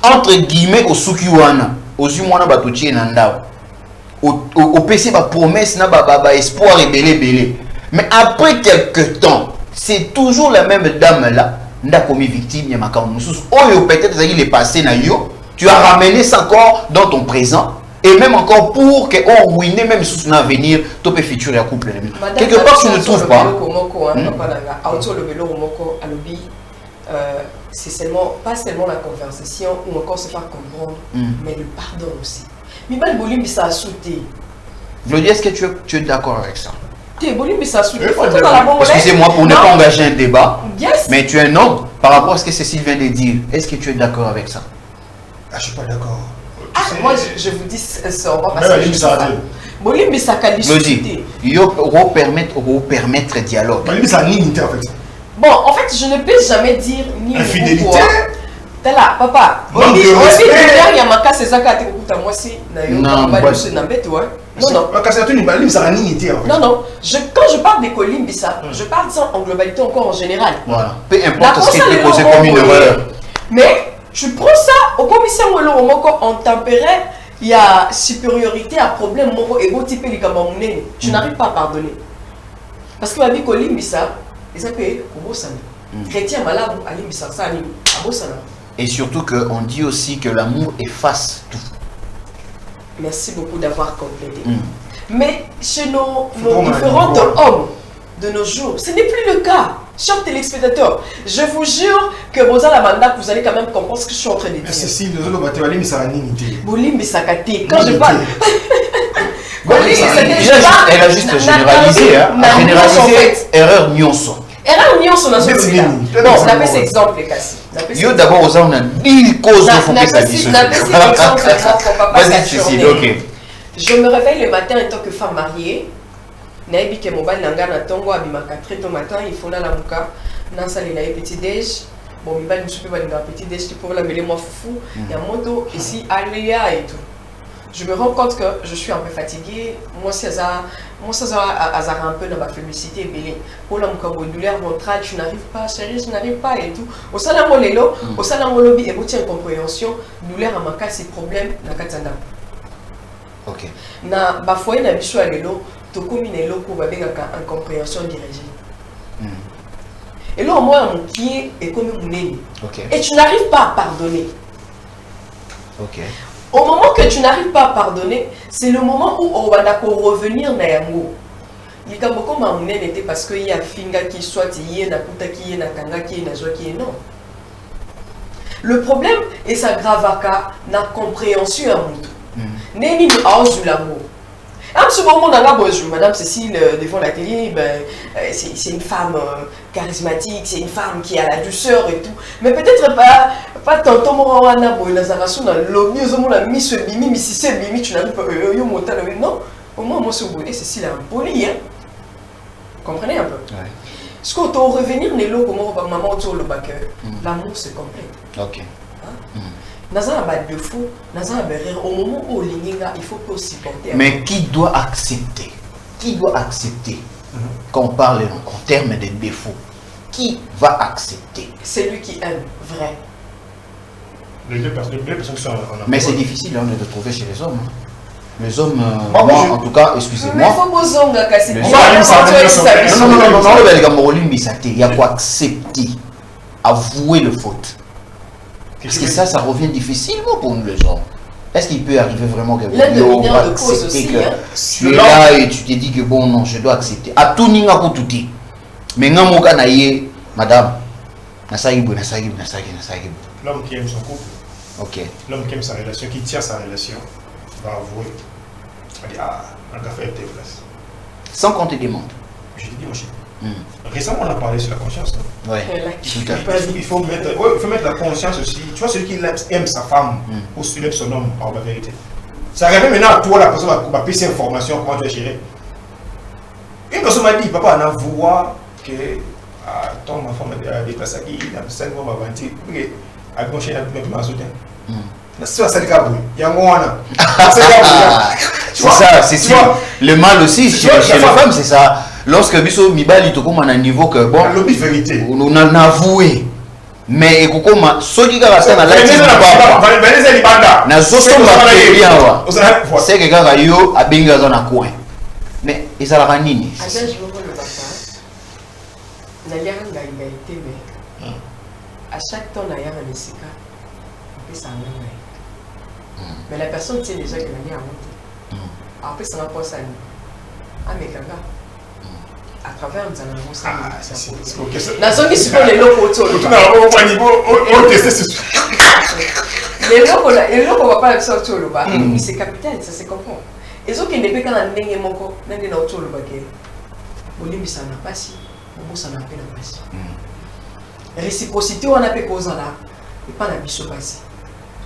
Entre guillemets, au Sukiwana, au Zumwana Batuchi Nanda, au PC, ma promesse, na ba espoir et belé. Mais après quelques temps, c'est toujours la même dame là, n'a commis victime, ya makao mususu. Oh, peut-être il est passé na yo, tu as ramené ça encore dans ton présent. Et même encore pour que on ruine même sous l'avenir, top et futur et couple. Quelque part, tu ne trouves pas. C'est seulement, pas seulement la conversation ou encore se faire comprendre, mais le pardon aussi. Mibal Bolimbi ça a sauté. Vlody, est-ce que tu es d'accord avec ça? Bolimbi ça a sauté. Excusez-moi pour ne pas engager un débat, yes. mais tu es un homme par rapport à ce que Cécile vient de dire. Est-ce que tu es d'accord avec ça? Ah, je suis pas d'accord. Moi, je vous dis, ça, on va passer ça. Bolimbi ça a discuté. Il faut permettre dialogue. Bolimbi ça a limité en fait. Bon, en fait, je ne peux jamais dire ni infidélité. T'es là, papa. Manque de respect. Il y a ma casse, c'est ça qui a été écouté à moi aussi. Non, non. Quand je parle des Kolimbisa, je parle de ça en globalité encore en général. Voilà. Peu importe ce qui est posé comme une erreur. Mais tu prends ça au commissaire ou en tempéré, il y a supériorité à problème ego type tu n'arrives pas à pardonner. Parce que ma vie Kolimbisa, ils appellent Obosana. Chrétien malade, Alimbisa, ça anime. Abosana. Et surtout qu'on dit aussi que l'amour efface tout. Merci beaucoup d'avoir complété. Mais chez nos différents hommes de nos jours, ce n'est plus le cas. Chers téléspectateurs, je vous jure que Rosa Lamanda, vous allez quand même comprendre ce que je suis en train de dire. Cécile, nous allons battre Bolimbi ça a limité. Bolimbi ça a été. Quand je parle. Elle a juste généralisé. Généralisé, erreur nyonso. Erreur nyonso na celui-là. Bon, on appelle cet exemple, Kassi. Yo d'abord, on a 10 causes pour que ça dise. Vas-y, Cécile, ok. Je me réveille le matin en tant que femme mariée. Naibi ke mobile nanga na tongo abimaka très tôt matin, il faut na la muka, na salela petit déj. Bon, mibali musupe ba nga petit déj pour la mêler moi foufou, ya moto ici aléa et tout. Je me rends compte que je suis un peu fatiguée. Moi ça un peu dans ma félicité belé. Pour la muka douleur ventrale, je n'arrive pas, chérie, je n'arrive pas et tout. Au salon lelo, au salon lobby et beaucoup incompréhension, douleur à ma cas c'est problème na katanda. OK. Na ba foyer na biso lelo. Comme une incompréhension dirigée. Et là, au moins, mon pied est comme une nez. Et tu n'arrives pas à pardonner. Au moment que tu n'arrives pas à pardonner, c'est le moment où on va revenir dans l'amour. Il y a beaucoup de n'était parce qu'il y a finga qui soit y a nakuta qui est na kanga qui est na joie qui est non. Le problème, et ça grave à la compréhension à mon tour. N'est ni hausse de l'amour. À ce moment, Madame Cécile, devant la télé, ben, c'est une femme charismatique, c'est une femme qui a la douceur et tout. Mais peut-être pas tonton Morawana, Nazarasou, dans l'objet, la mise Mimi, mais si c'est Mimi, tu n'as pas eu monté. Non, au moins, moi, c'est Cécile, un poli. Comprenez un peu? Ce qu'on doit revenir, Nélo, comment maman autour le bac, l'amour se complète. Ok. Au moment où il faut pas supporter. Mais qui doit accepter? Qui doit accepter quand on parle en termes de défauts? Qui va accepter? C'est lui qui aime, vrai. Les deux personnes qui sont en Mais c'est difficile de le trouver chez les hommes. Les hommes, moi, en tout cas, excusez-moi. Mais il faut que hommes casser. Il y a quoi accepter, avouer le faute. Parce que ça revient difficilement pour nous les hommes. Est-ce qu'il peut arriver vraiment que vous accepter que tu es là et tu te dis que bon non, je dois accepter. À tout ninga pour tout dit. Mais non mon naïe, madame, l'homme qui aime son couple, ok. L'homme qui aime sa relation, qui tient sa relation, va avouer. Il va dire ah, on a fait tes places. Sans qu'on te demande. Je te dis mon cher. Récemment, on a parlé sur la conscience. Oui. Il faut mettre la conscience aussi. Tu vois, celui qui aime sa femme ou celui qui aime son homme, par la vérité. Ça revient maintenant à toi, la personne va payer ces informations, comment tu vas gérer. Une personne m'a dit, papa, on a voulu que ton ma femme a dépassé qui, il a 5 mois avant, il a gauche, il a plus de soutien. C'est ça le cas, il y a un mois. C'est ça, c'est sûr. Le mal aussi, chez les femmes, c'est ça. Lorsque Bisso Mibali te comme à un niveau que bon, on a avoué. Mais et comment ceux qui gardent ça dans la tête na zoso bien wa c'est que gars yo a binga dans un coin mais ils a la ranini je veux le papa na lianga égalité mais à chaque temps na yanga mesika on peut s'en mais la personne sait déjà que la lianga monte après ça n'a pas ça ah mais kanga à travers nous allons la zone qui les locaux autour les locaux va pas ça autour là c'est capital ça c'est comprend et ceux qui ne peuvent pas n'enlever mon corps n'enlever autour là que bolimi ça n'a pas si bon ça n'a pas n'a pas si réciprocité on a fait cause là et pas la biso passé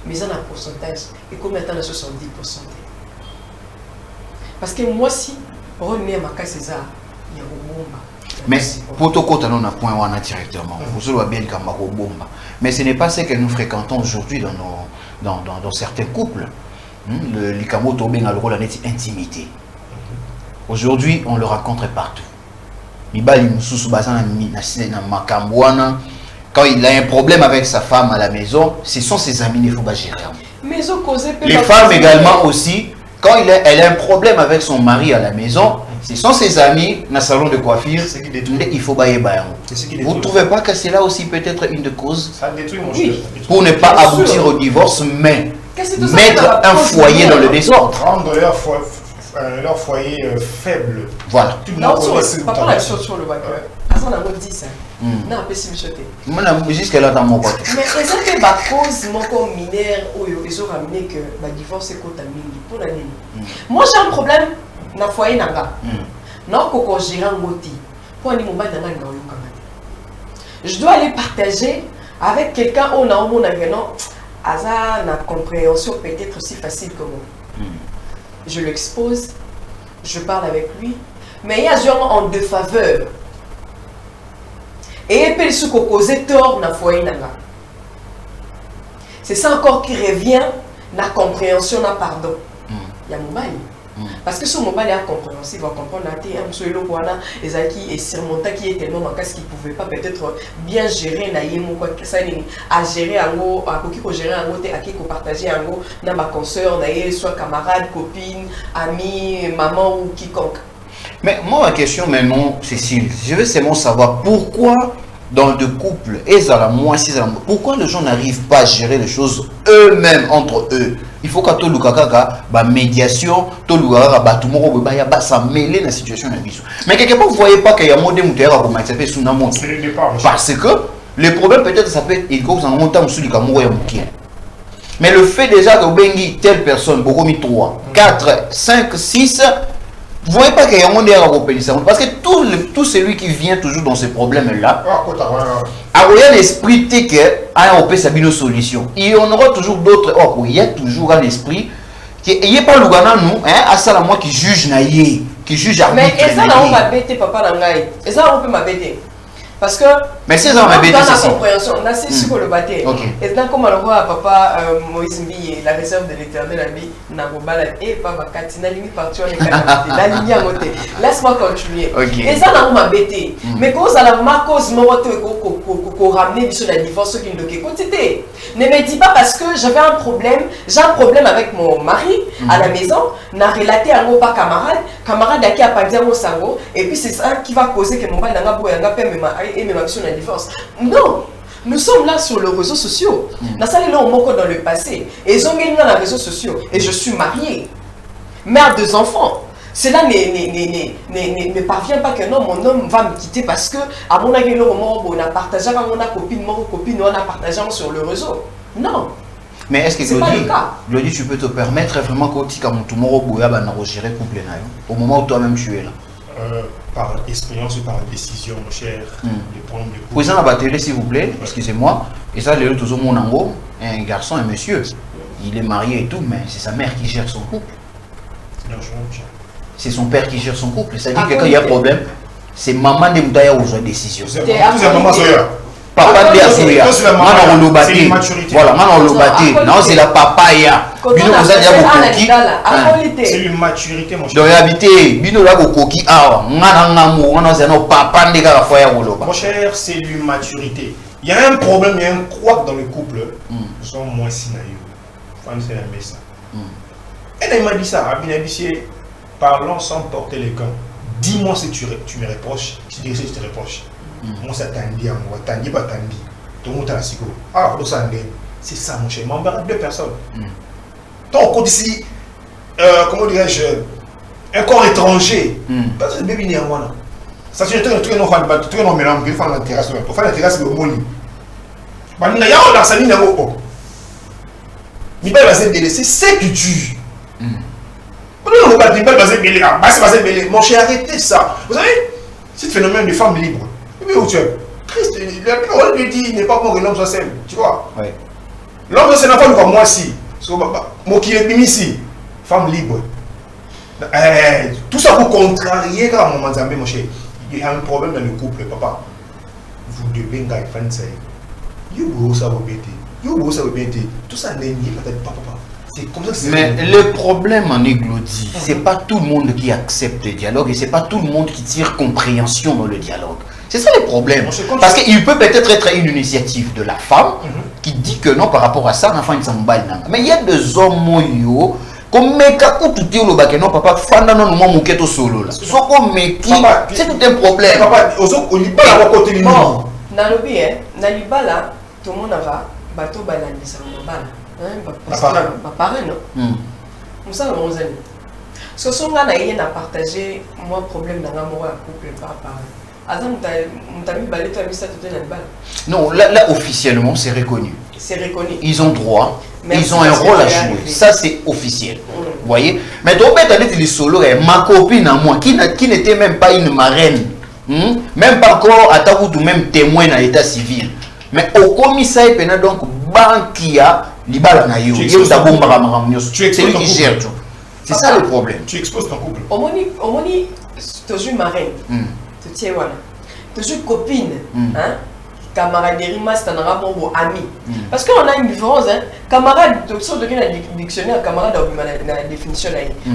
mais en un pourcentage et combien de temps 70% parce que moi si remet ma casse César. Mais pour tout côté, on a point directement. Mais ce n'est pas ce que nous fréquentons aujourd'hui dans certains couples. Le Likamo Tobé a le rôle d'intimité. Aujourd'hui, on le rencontre partout. Quand il a un problème avec sa femme à la maison, ce sont ses amis, il faut pas gérer. Les femmes également aussi, quand elle a un problème avec son mari à la maison, ce sont ses amis dans le salon de coiffure, il faut bailler. Vous ne trouvez pas que c'est là aussi peut-être une des causes? Ça détruit mon cher. Pour ne pas aboutir au divorce, mais mettre un foyer dans le désordre. Rendre leur foyer faible. Voilà. Papa la chose sur le bac. Avant d'avoir dit ça, on a un peu si michoté. Jusqu'à-là dans mon côté. Mais est-ce que la cause mon minère ou ils ont ramené que le divorce est contre pour l'année. Moi j'ai un problème. Na foyer nanga non koko gérant ngoti pour ani mobile nanga na yo kamate je dois aller partager avec quelqu'un on a au monde non asa na compréhension peut-être aussi facile que moi je l'expose je parle avec lui mais il y a genre en défaveur et puis ce koko tort na foyer nanga c'est ça encore qui revient na compréhension na pardon il y a mobile. Parce que ce moment est incompréhensible, on va comprendre les acquis et surmonter qui est tellement manquant qu'il ne pouvait pas peut-être bien gérer à gérer à gérer à qui partager dans ma consoeur, soit camarade, copine, ami, maman ou quiconque. Mais moi ma question maintenant, Cécile, je veux seulement savoir pourquoi dans deux couples, pourquoi les gens n'arrivent pas à gérer les choses eux-mêmes entre eux? Il faut que tout le monde médiation, tout le monde ça mêler la situation. Mais quelque part, vous ne voyez pas qu'il y a un modèle qui est sous la montre. Parce que Le problème peut-être ça peut être il cause en montant sur le camour et mouké. Mais le fait déjà que bengi telle personne, beaucoup mis 3, 4, 5, 6, vous voyez pas qu'il y a un monde à ça parce que tout celui qui vient toujours dans ces problèmes-là, a l'esprit que a opé sa bino solution. Il y en aura toujours d'autres. Oh, il y a toujours un esprit qui il y a pas le gana nous, hein, à ça la moi qui juge naïe, qui juge arbitre. Mais ça là on va bêter papa nangai. Et ça on peut m'abêter. Parce que mais c'est ça on va bêter ça. Dans la compréhension, on a c'est sur le bâté. Et là comme on voit papa Moïse Mbi la réserve de l'Éternel la vie na bobala et papa Katina limite partout on est la ligne à côté. Laisse-moi continuer. Et ça là on m'a bêté. Mais quand ça la ma cause moi ko ramener sur la divorce qui ne côté. Ne me dis pas parce que j'avais un problème, j'ai un problème avec mon mari à la maison, n'a relaté à mon pas camarade qui a pas dit mon sango et puis c'est ça qui va causer que mon mari n'a pas et même sur la divorce. Non, nous sommes là sur les réseaux sociaux. Nous sommes là dans le passé. Et ils ont mis dans les réseaux sociaux. Et je suis mariée, mère de 2 enfants. Cela ne parvient pas que non, mon homme va me quitter parce que à mon avis, on a partagé avec mon copine, on a partagé sur le réseau. Non. Mais est-ce que Glody, tu peux te permettre vraiment qu'au au moment où toi-même tu es là? Par expérience ou par décision, mon cher, de prendre des coups. Président Abatélé, s'il vous plaît, excusez-moi. Et ça, les autres, un garçon, un monsieur. Il est marié et tout, mais c'est sa mère qui gère son couple. C'est son père qui gère son couple. Ça veut dire que quand il y a un problème, c'est maman de Moutaya où la décision. C'est maman Zoya. Papa de Asoya. Maman on c'est l'immaturité. Voilà, maman on l'obaté. Non, c'est la papaya. Bino vous avez dit c'est l'immaturité, mon cher. Donc habité, bino là koki awa. Ngana ngamu, ngana c'est no papa ndeka la foya woloba. Mon cher, c'est l'immaturité. Il y a un problème, il y a un couac dans le couple. Nous sommes moins si naïfs. Femme c'est un ça. Et il m'a dit ça, Abinabissier, parlons sans porter les gants. Dis-moi si tu me reproches, je dirais si je te reproche. Moi, ça t'andi à moi, t'andi pas t'andi. Tout le monde a la psycho. Ah, c'est ça, mon cher. M'embarque 2 personnes. Donc, on ici, comment dirais-je, un corps étranger. Parce que le bébé n'est à moi. Ça, c'est un truc qui est non mélange. Il faut faire la terrasse. Il faut faire la terrasse, le moli. Il y a un arsenal dans le haut. Il va se délaisser, c'est que tu. Mon cher, arrêtez ça. Vous savez, c'est le phénomène de femme libre. Où tu es Christ, la parole lui dit il n'est pas bon que l'homme soit seul. Tu vois? L'homme soit seul, pas comme moi ici. Moi qui est ici, femme libre. Tout ça pour contrarier quand mon Zambé, mon cher. Il y a un problème dans le couple, papa. Vous devez gagner fan ça. You ça vous bêter. You ça vous bêter. Tout ça n'est peut-être pas papa. Comme ça que mais le problème en Glody, c'est pas tout le monde qui accepte le dialogue et c'est pas tout le monde qui tire compréhension dans le dialogue. C'est ça le problème. Parce qu'il peut peut-être être une initiative de la femme qui dit que non par rapport à ça, l'enfant il s'en bat. Mais il y a des hommes moyo comme meka tout le bac non papa fanda non moi mon keto solo là. So comme meki c'est tout un problème. Papa au libala au côté non. Na lobi na libala tout le monde va bateau balandi ça bala. Parce que pareil non. Nous ça nos amis. Ce sont là na partager moi problème dans l'amour à couple pas pareil. Non, là officiellement c'est reconnu. C'est reconnu. Ils ont droit, ils ont un rôle à jouer. Ça c'est officiel. Vous voyez? Mais donc les solo, ma copine à moi, qui n'était même pas une marraine, même pas encore à ou même témoin dans l'état civil. Mais au commissariat pénal donc banquia libala na yo. C'est lui qui gère tout. C'est ça le problème. Tu exposes ton couple. Omoni, tu es une marraine. Tu es toujours copine, camaraderie, master, ami. Parce qu'on a une différence, camarade, tu sors de la dictionnaire, camarade a la définition,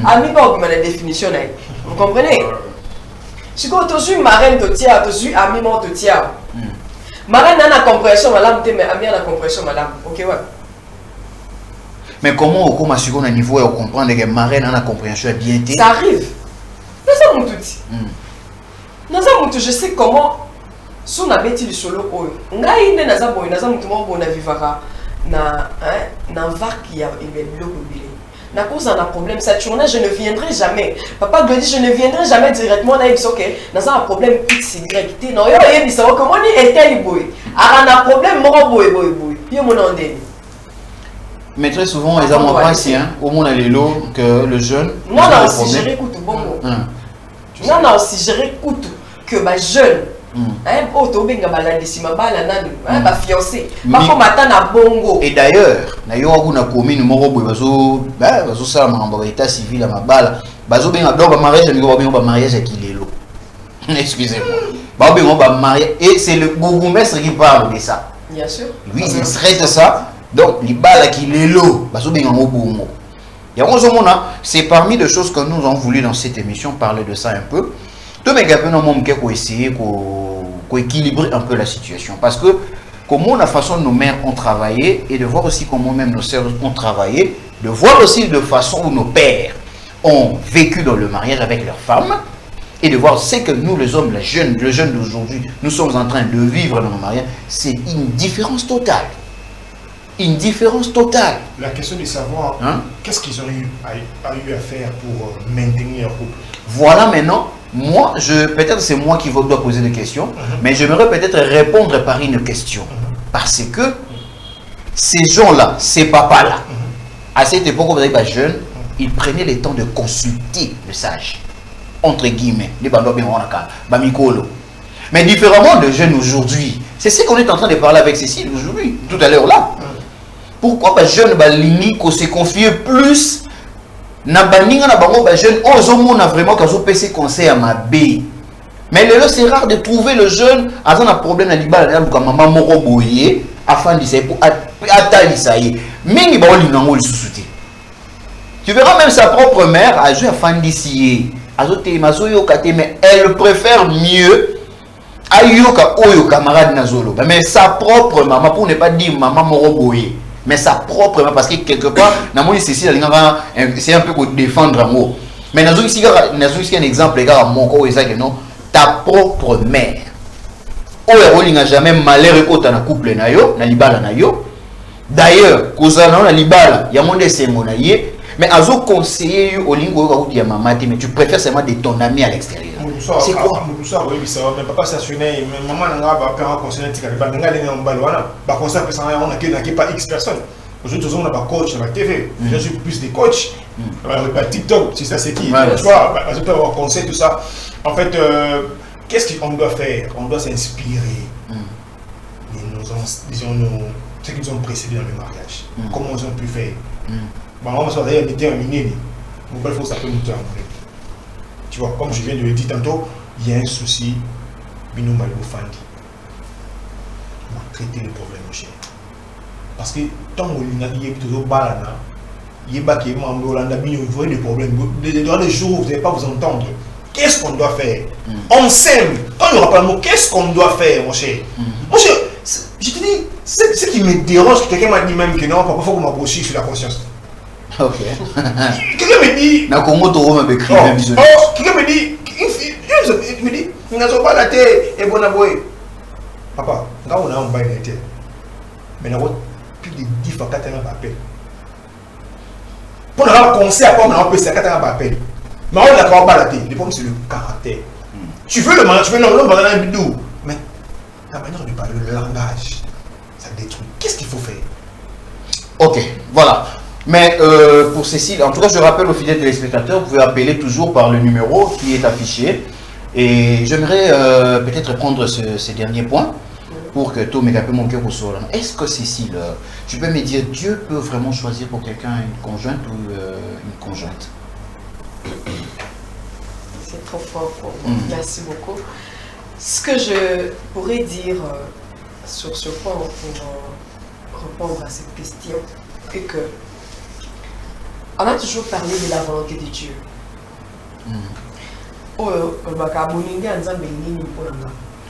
ami pas la définition. Vous comprenez? Si tu es toujours marraine, tu es toujours ami, tu es marraine a la compréhension, madame, mais ami a la compréhension, madame. Ok, ouais. Mais comment au à un niveau et comprendre que marraine a la compréhension bien? Ça arrive. Mais ça, mon tout. Je sais comment si on a bêti le solo ngai ne naza mutu mo bona vivara na var qui a le bloc obile Na cause d'un problème, cette journée, je ne viendrai jamais. Papa me dit, je ne viendrai jamais directement. Là, il dit, ok, dans un problème X, Y, T. Non, il dit, comment on est tel boy. Alors, un problème, moi, boy. Puis, mon nom mais très souvent, les amants pensent, au monde à l'élo, que le jeune. Non, si je réécoute, bon mot. Non, si je réécoute que ma jeune, et d'ailleurs, excusez-moi. Et c'est le bourgmestre qui parle de ça. Bien sûr. Lui, il traite ça. Donc, les balles qui les lots, c'est parmi les choses que nous avons voulu dans cette émission parler de ça un peu. Tout le monde a essayé d'équilibrer un peu la situation. Parce que, comment la façon dont nos mères ont travaillé, et de voir aussi comment même nos sœurs ont travaillé, de voir aussi de façon où nos pères ont vécu dans le mariage avec leurs femmes, et de voir ce que nous, les hommes, les jeunes d'aujourd'hui, nous sommes en train de vivre dans nos mariages, c'est une différence totale. Une différence totale. La question de savoir qu'est-ce qu'ils ont eu à faire pour maintenir leur couple. Voilà maintenant, moi, peut-être c'est moi qui dois poser des questions, mais j'aimerais peut-être répondre par une question. Parce que ces gens-là, ces papas-là, à cette époque, vous avez jeunes, ils prenaient le temps de consulter le sage. Entre guillemets, les bandos bien bamikolo. Mais différemment de jeunes aujourd'hui, c'est ce qu'on est en train de parler avec Cécile aujourd'hui, tout à l'heure là. Pourquoi les jeunes balini qu'on se confie plus na baninga na bango ba jeune on a vraiment quand on peut se conseil à ma bé. Mais là c'est rare de trouver le jeune a un problème na libala na luka maman moko boyer afin de pour atali ça y mingi ba olinga ngoli susute. Tu verras même sa propre mère a joué afin d'ici azote mazoyo kate mais elle préfère mieux ayoka oyo camarade nazolo mais sa propre maman pour ne pas dire maman moko boyer. Mais sa propre maman, parce que quelque part, c'est un peu pour défendre un mot. Mais nous avons ici un exemple, les gars, ta propre mère. Elle n'a jamais malheur quand on a couple na libala na yo. D'ailleurs, quand on a libala, il y a mon décès mon aïe. Mais à zo conseiller au lingo ya maman, mais tu préfères seulement de ton ami à l'extérieur. C'est quoi? Oui, ça va. Mais papa stationné, maman n'a pas conseillé de faire des choses. Par contre, on n'a pas X personnes. Aujourd'hui, on a pas coach, on a TV. Je suis plus des coachs. Pas TikTok, si ça c'est qui. Tu vois, je peux avoir conseil, tout ça. En fait, qu'est-ce qu'on doit faire? On doit s'inspirer. Disons, ceux qui nous ont précédés dans le mariage. Comment ils ont pu faire? On va se dire, il faut ça peut nous faire. Tu vois, comme je viens de le dire tantôt, il y a un souci, Bino Malou Fandi. On va traiter le problème, mon cher. Parce que tant qu'on y est toujours balana, il y a des problèmes. Dans les jours où vous n'allez pas vous entendre, qu'est-ce qu'on doit faire? On s'aime. Quand il n'y aura pas le mot, qu'est-ce qu'on doit faire, mon cher? Mon cher, je te dis, ce qui me dérange, quelqu'un m'a dit même que non, parfois il faut qu'on m'approche sur la conscience. Ok. Quelqu'un me dit. Quelqu'un me dit. Il me dit. Nous n'avons pas la tête et bon aboué. Papa, nous avons un bail de terre. Mais nous avons plus de 10 fois 4 ans d'appel. Pour nous avoir conseil à quoi on a appelé 4 ans d'appel. Mais on n'a pas la tête. Le problème c'est le caractère. Tu veux le mariage, tu veux l'homme dans un bidou. Mais la manière de parler, le langage, ça détruit. Qu'est-ce qu'il faut faire? Ok, voilà. Mais pour Cécile, en tout cas, je rappelle aux fidèles téléspectateurs, vous pouvez appeler toujours par le numéro qui est affiché. Et j'aimerais peut-être prendre ce dernier point pour que tout mes mon cœur au sol. Est-ce que Cécile, tu peux me dire, Dieu peut vraiment choisir pour quelqu'un une conjointe ou une conjointe? C'est trop fort pour moi. Merci beaucoup. Ce que je pourrais dire sur ce point pour répondre à cette question est que on a toujours parlé de la volonté de Dieu.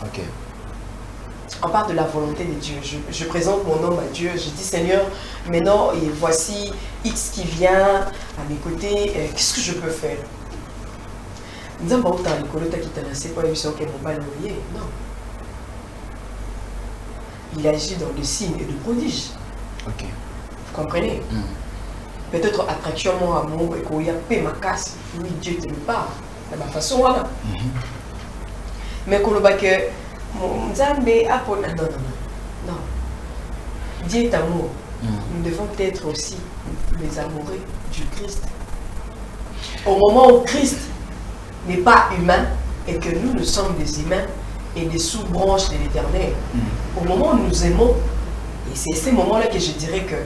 Ok. On parle de la volonté de Dieu. Je présente mon homme à Dieu. Je dis Seigneur, maintenant, et voici X qui vient à mes côtés. Qu'est-ce que je peux faire? Non. Il agit dans le signe et le prodige. Ok. Vous comprenez? peut-être attraction mon amour et qu'il y a peu ma casse, oui Dieu te le parle de ma façon voilà. Mais qu'on le voit que mon Nzambe a pour non. Dieu est amour. Nous devons être aussi les amoureux du Christ. Au moment où Christ n'est pas humain et que nous sommes des humains et des sous-branches de l'Éternel, au moment où nous aimons, et c'est ces moments-là que je dirais que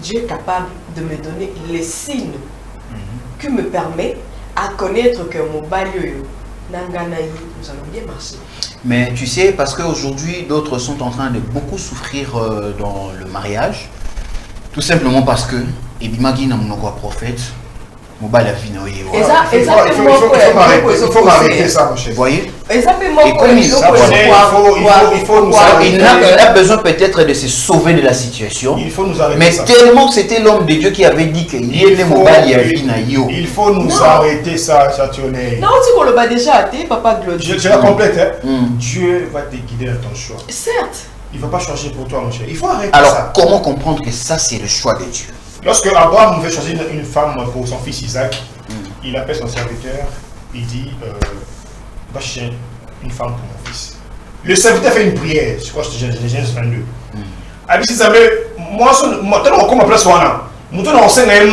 Dieu est capable de me donner les signes qui me permettent à connaître que mon balio, Nanganaï, nous allons bien marcher. Mais tu sais, parce qu'aujourd'hui, d'autres sont en train de beaucoup souffrir dans le mariage, tout simplement parce que, et bimagi na monoko prophète, il faut m'arrêter ça, mon chef. Vous voyez? Il a besoin peut-être de se sauver de la situation. Il faut nous arrêter. Mais ça. Tellement que c'était l'homme de Dieu qui avait dit qu'il y ait il faut nous arrêter ça, Chationnet. Non, tu le bas déjà athée, papa Claude. Je la complète. Dieu va te guider dans ton choix. Certes. Il ne va pas changer pour toi, mon cher. Il faut arrêter ça. Alors, comment comprendre que ça, c'est le choix de Dieu? Lorsque Abraham veut choisir une femme pour son fils Isaac, il appelle son serviteur, il dit va chercher une femme pour mon fils. Le serviteur fait une prière, je crois que c'est Genèse 22. Il dit moi, je comme place wana, je suis un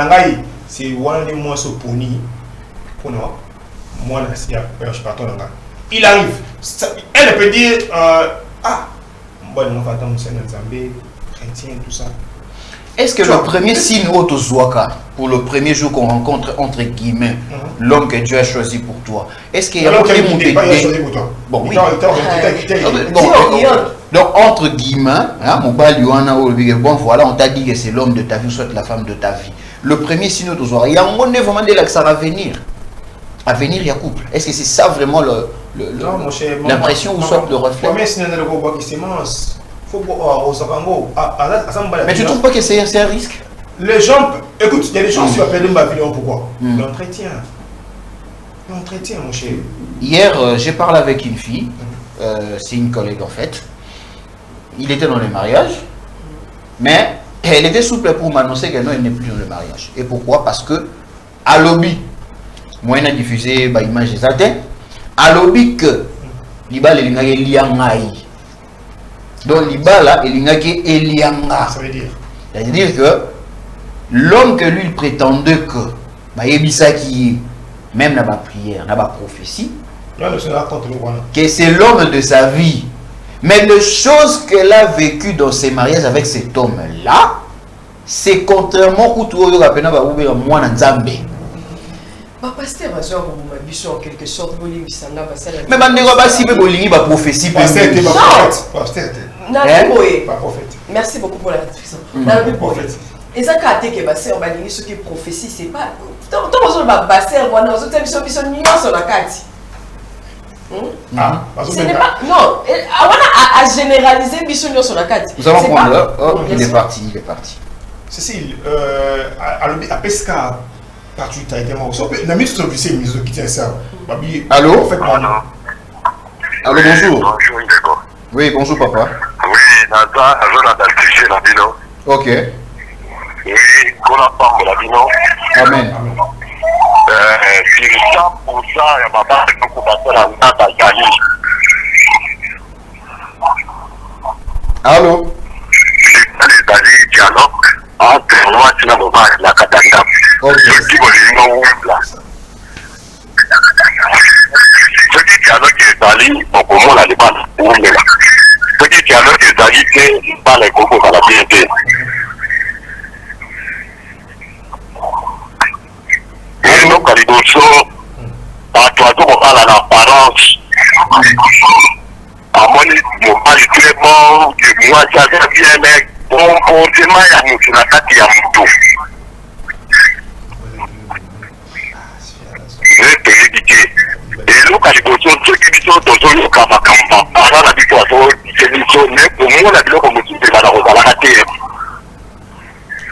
maï. C'est one des mois poni. Il arrive. Elle peut dire bon, on va attendre Zambé, chrétien, tout ça. Est-ce que le premier signe Otozwaka, pour le premier jour qu'on rencontre, entre guillemets, l'homme que Dieu a choisi pour toi, est-ce qu'il y a un choisi pour toi? Bon, oui. Donc, entre guillemets, bon, voilà, on t'a dit que c'est l'homme de ta vie, soit la femme de ta vie. Le premier signe Otozwaka, il y a un moment vraiment de ça va venir. À venir, il y a couple. Est-ce que c'est ça vraiment l'impression ou soit le reflet? Mais tu ne trouves pas que c'est un risque? Les gens, écoute, il y a des gens qui appellent ma vidéo, pourquoi? L'entretien. L'entretien, mon cher. Hier, j'ai parlé avec une fille, c'est une collègue en fait. Il était dans le mariage, mais elle était souple pour m'annoncer qu'elle n'est plus dans le mariage. Et pourquoi? Parce que, à lobby, moi, il a diffusé l'image des athées. À lobby que l'Iba l'Elingake Liangaï. Donc l'Iba là, Elingake Elianga. Ça veut dire? C'est-à-dire que l'homme que lui il prétendait que, même dans ma prière, dans ma prophétie, que c'est l'homme de sa vie. Mais les choses qu'elle a vécues dans ses mariages avec cet homme-là, c'est contrairement à tout le monde moi dans Zambé. Pasteur, en quelque sorte, mais si vous prophétie, merci beaucoup pour la description. Et ça, quand tu es ce qui est prophétie, c'est pas. Tant que tu ce n'est pas. Non, à généraliser, nous allons prendre. Il est parti. Cécile, à Pesca. Tu as été mort. Allô? Allô, bonjour. Oui, bonjour papa. Oui, ok. Amen. Allô? Ok.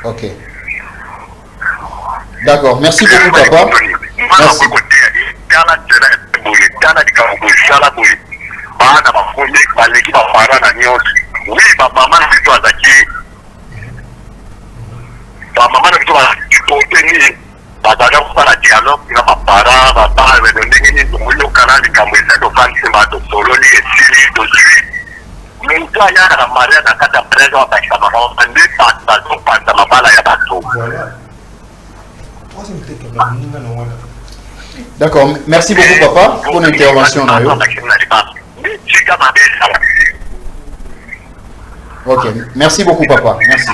Ok. D'accord, merci beaucoup papa. Merci. baleki bapara na nyonso oui bamama na biso bazaki bamama na biso bazaki bazalaka kosala dialogue na bapara bapara ndenge nini tomoyokana likambo eza tofandisi bato sololi esili tozwi moto ayaka na maria na kati ya prese babakisa bakama nde bazopanza mabala ya bato. D'accord, merci beaucoup papa pour l'intervention. Ok, merci beaucoup papa, merci.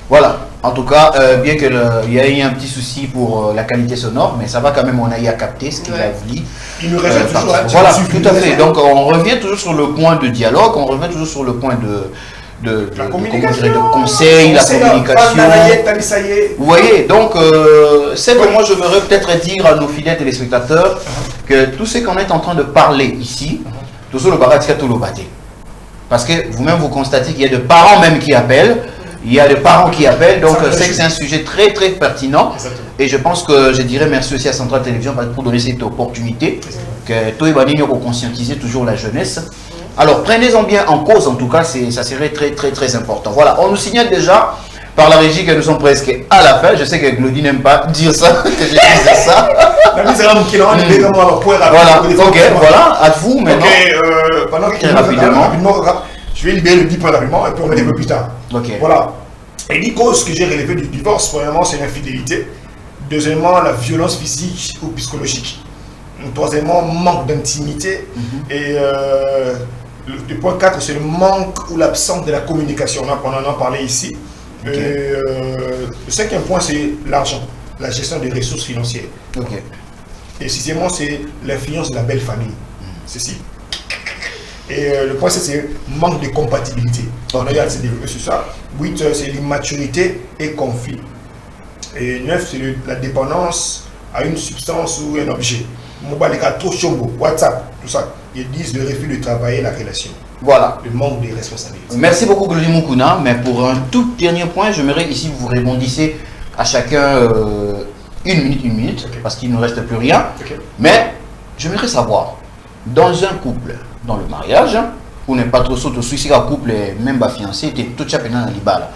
Voilà, en tout cas, bien qu'il y ait eu un petit souci pour la qualité sonore, mais ça va quand même, on a eu à capter ce qu'il a voulu. Il nous reste toujours voilà, tout à fait. Donc on revient toujours sur le point de dialogue, on revient toujours sur le point de conseil, la communication. Vous voyez, donc c'est que moi je voudrais peut-être dire à nos fidèles téléspectateurs que tout ce qu'on est en train de parler ici, tout ça le baratika tout le bâti. Parce que vous-même vous constatez qu'il y a des parents même qui appellent, il y a des parents qui appellent, donc c'est que c'est un sujet très très pertinent. Exactement. Et je pense que je dirais merci aussi à Centrale Télévision pour donner cette opportunité, que tout est banni pour conscientiser toujours la jeunesse. Alors prenez-en bien en cause, en tout cas, ça serait très très très important. Voilà, on nous signale déjà par la régie que nous sommes presque à la fin. Je sais que Glody n'aime pas dire ça, que je disais ça. Voilà, ok, voilà, à vous maintenant. Pendant très rapidement. Je vais libérer le 10 points rapidement et puis on va développer plus tard. Okay. Voilà. Et les causes que j'ai relevées du divorce, premièrement, c'est l'infidélité. Deuxièmement, la violence physique ou psychologique. Troisièmement, manque d'intimité. Et le point 4, c'est le manque ou l'absence de la communication. On en a parlé ici. Okay. Le cinquième point, c'est l'argent, la gestion des ressources financières. Okay. Et sixièmement, c'est l'influence de la belle famille. Ceci. Et le point 7, c'est manque de compatibilité. On a développé sur ça. 8, c'est l'immaturité et conflit. Et 9, c'est la dépendance à une substance ou un objet. Mobile, trop chombo, WhatsApp, tout ça. Et 10, le refus de travailler la relation. Voilà. Le manque de responsabilité. Merci beaucoup, Glody Mukuna. Mais pour un tout dernier point, j'aimerais ici vous rebondissez à chacun une minute, okay. Parce qu'il ne reste plus rien. Okay. Mais j'aimerais savoir, dans un couple, dans le mariage, ou n'est pas trop sauté suicide à couple, même pas fiancé, tout ça pendant la libala,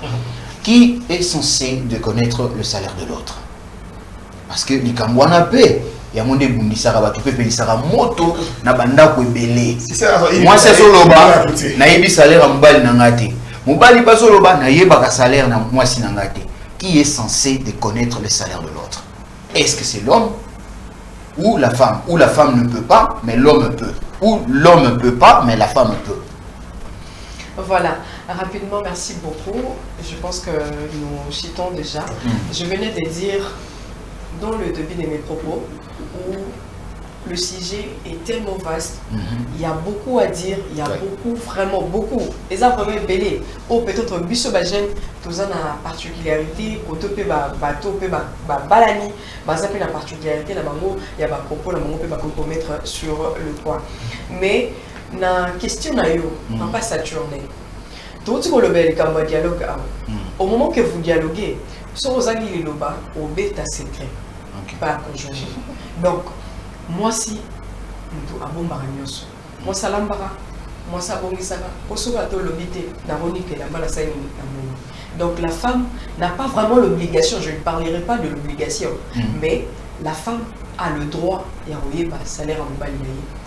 qui est censé de connaître le salaire de l'autre? Parce que les Kambouana paient. Il y a mon début, il sera battu, il sera moto, na banda ko belé. Moi c'est soloba, na yebi salaire en bal nangate. Mon bali pas soloba, na yeba ka salaire na moi si nangate. Qui est censé de connaître le salaire de l'autre? Est-ce que c'est l'homme ou la femme? Ou la femme ne peut pas, mais l'homme peut. Ou l'homme ne peut pas, mais la femme peut. Voilà, rapidement, merci beaucoup. Je pense que nous citons déjà. Je venais de dire dans le début de mes propos où le sujet est tellement vaste, il y a beaucoup à dire, il y a beaucoup, vraiment beaucoup. Les premiers belés, ou peut-être biso bajen, tous en a particularité, koto pe bato pe balani, bazape la particularité la mango, il y a ba propos la mango pe ba compromettre sur le point. Mais na question na yo, on pas saturné. Tout ce que le bel dialogue, au moment que vous dialoguez, sur vos amis les loba, au bêta secret, pas conjoint. Donc moi si nous avons baragnos, moi ça l'embara, moi ça bongisaka, au sobato l'obité, n'aronique la malassaïne. Donc la femme n'a pas vraiment l'obligation, je ne parlerai pas de l'obligation, mais la femme a le droit et un salaire en bas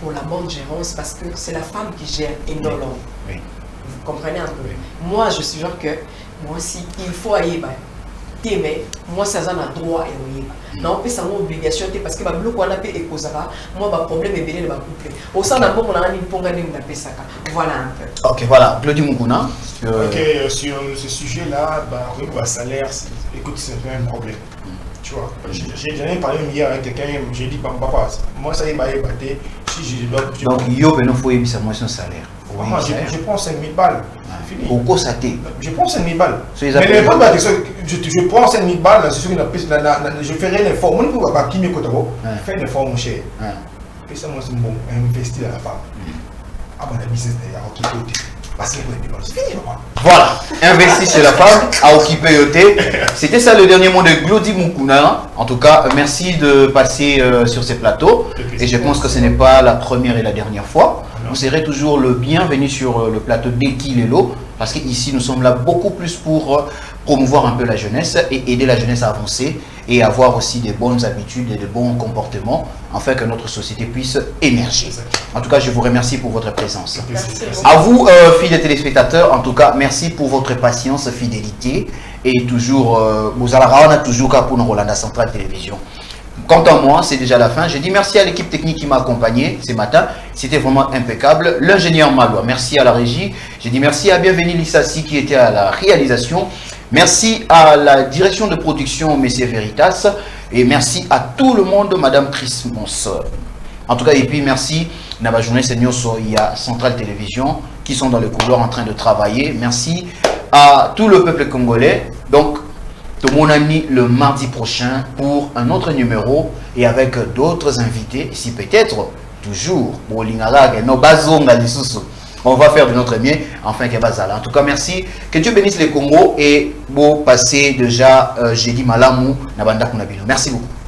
pour la bonne gérance parce que c'est la femme qui gère et non l'homme. Vous comprenez un peu? Moi je suis genre que moi si il faut aller mais moi ça a droit et non c'est une obligation parce que bloc on a fait et moi problème est bien de couple au sein d'un bon on a mis pour gagner une pesaka voilà un peu. Ok, voilà, Glody Mukuna. Ok, sur ce sujet là le salaire, écoute, c'est un problème, tu vois. J'ai jamais parlé hier avec quelqu'un, j'ai dit papa moi ça y est batté si je dois donc yo ben faut y sa motion salaire. Moi, je prends 5 000 balles. Fini. Je prends 5 000 balles. Mais réponds à ma question, je prends 5 000 balles, je ferai un effort. Moi, je ne peux pas qui me coûte. Fais un effort, mon cher. Et ça, moi, c'est bon. Investir dans la femme. Ah, mon business, d'ailleurs, qui côté. Parce que c'est fini, papa. Voilà, investi chez la femme, à occuper Yoté. C'était ça le dernier mot de Glody Mukuna. En tout cas, merci de passer sur ces plateaux. Et je pense que ce n'est pas la première et la dernière fois. Vous serez toujours le bienvenu sur le plateau d'Ekilelo. Parce qu'ici, nous sommes là beaucoup plus pour promouvoir un peu la jeunesse et aider la jeunesse à avancer et avoir aussi des bonnes habitudes et de bons comportements afin que notre société puisse émerger. En tout cas, je vous remercie pour votre présence. Merci. À vous, fidèles téléspectateurs, en tout cas, merci pour votre patience, fidélité et toujours, vous allez toujours pour nous Rolanda Centrale Télévision. Quant à moi, c'est déjà la fin. Je dis merci à l'équipe technique qui m'a accompagné ce matin. C'était vraiment impeccable. L'ingénieur Malois, merci à la régie. Je dis merci à Bienvenue Lissassi qui était à la réalisation. Merci à la direction de production Messieurs Veritas. Et merci à tout le monde, Madame Chris Mons. En tout cas, et puis merci à la journée Seigneur Soya Centrale Télévision qui sont dans le couloir en train de travailler. Merci à tout le peuple congolais. Donc, tout mon ami le mardi prochain pour un autre numéro et avec d'autres invités. Ici peut-être toujours on va faire de notre mieux enfin que bazala. En tout cas, merci. Que Dieu bénisse les Congo et bon passer déjà jeudi malamu na banda kunabino. Merci beaucoup.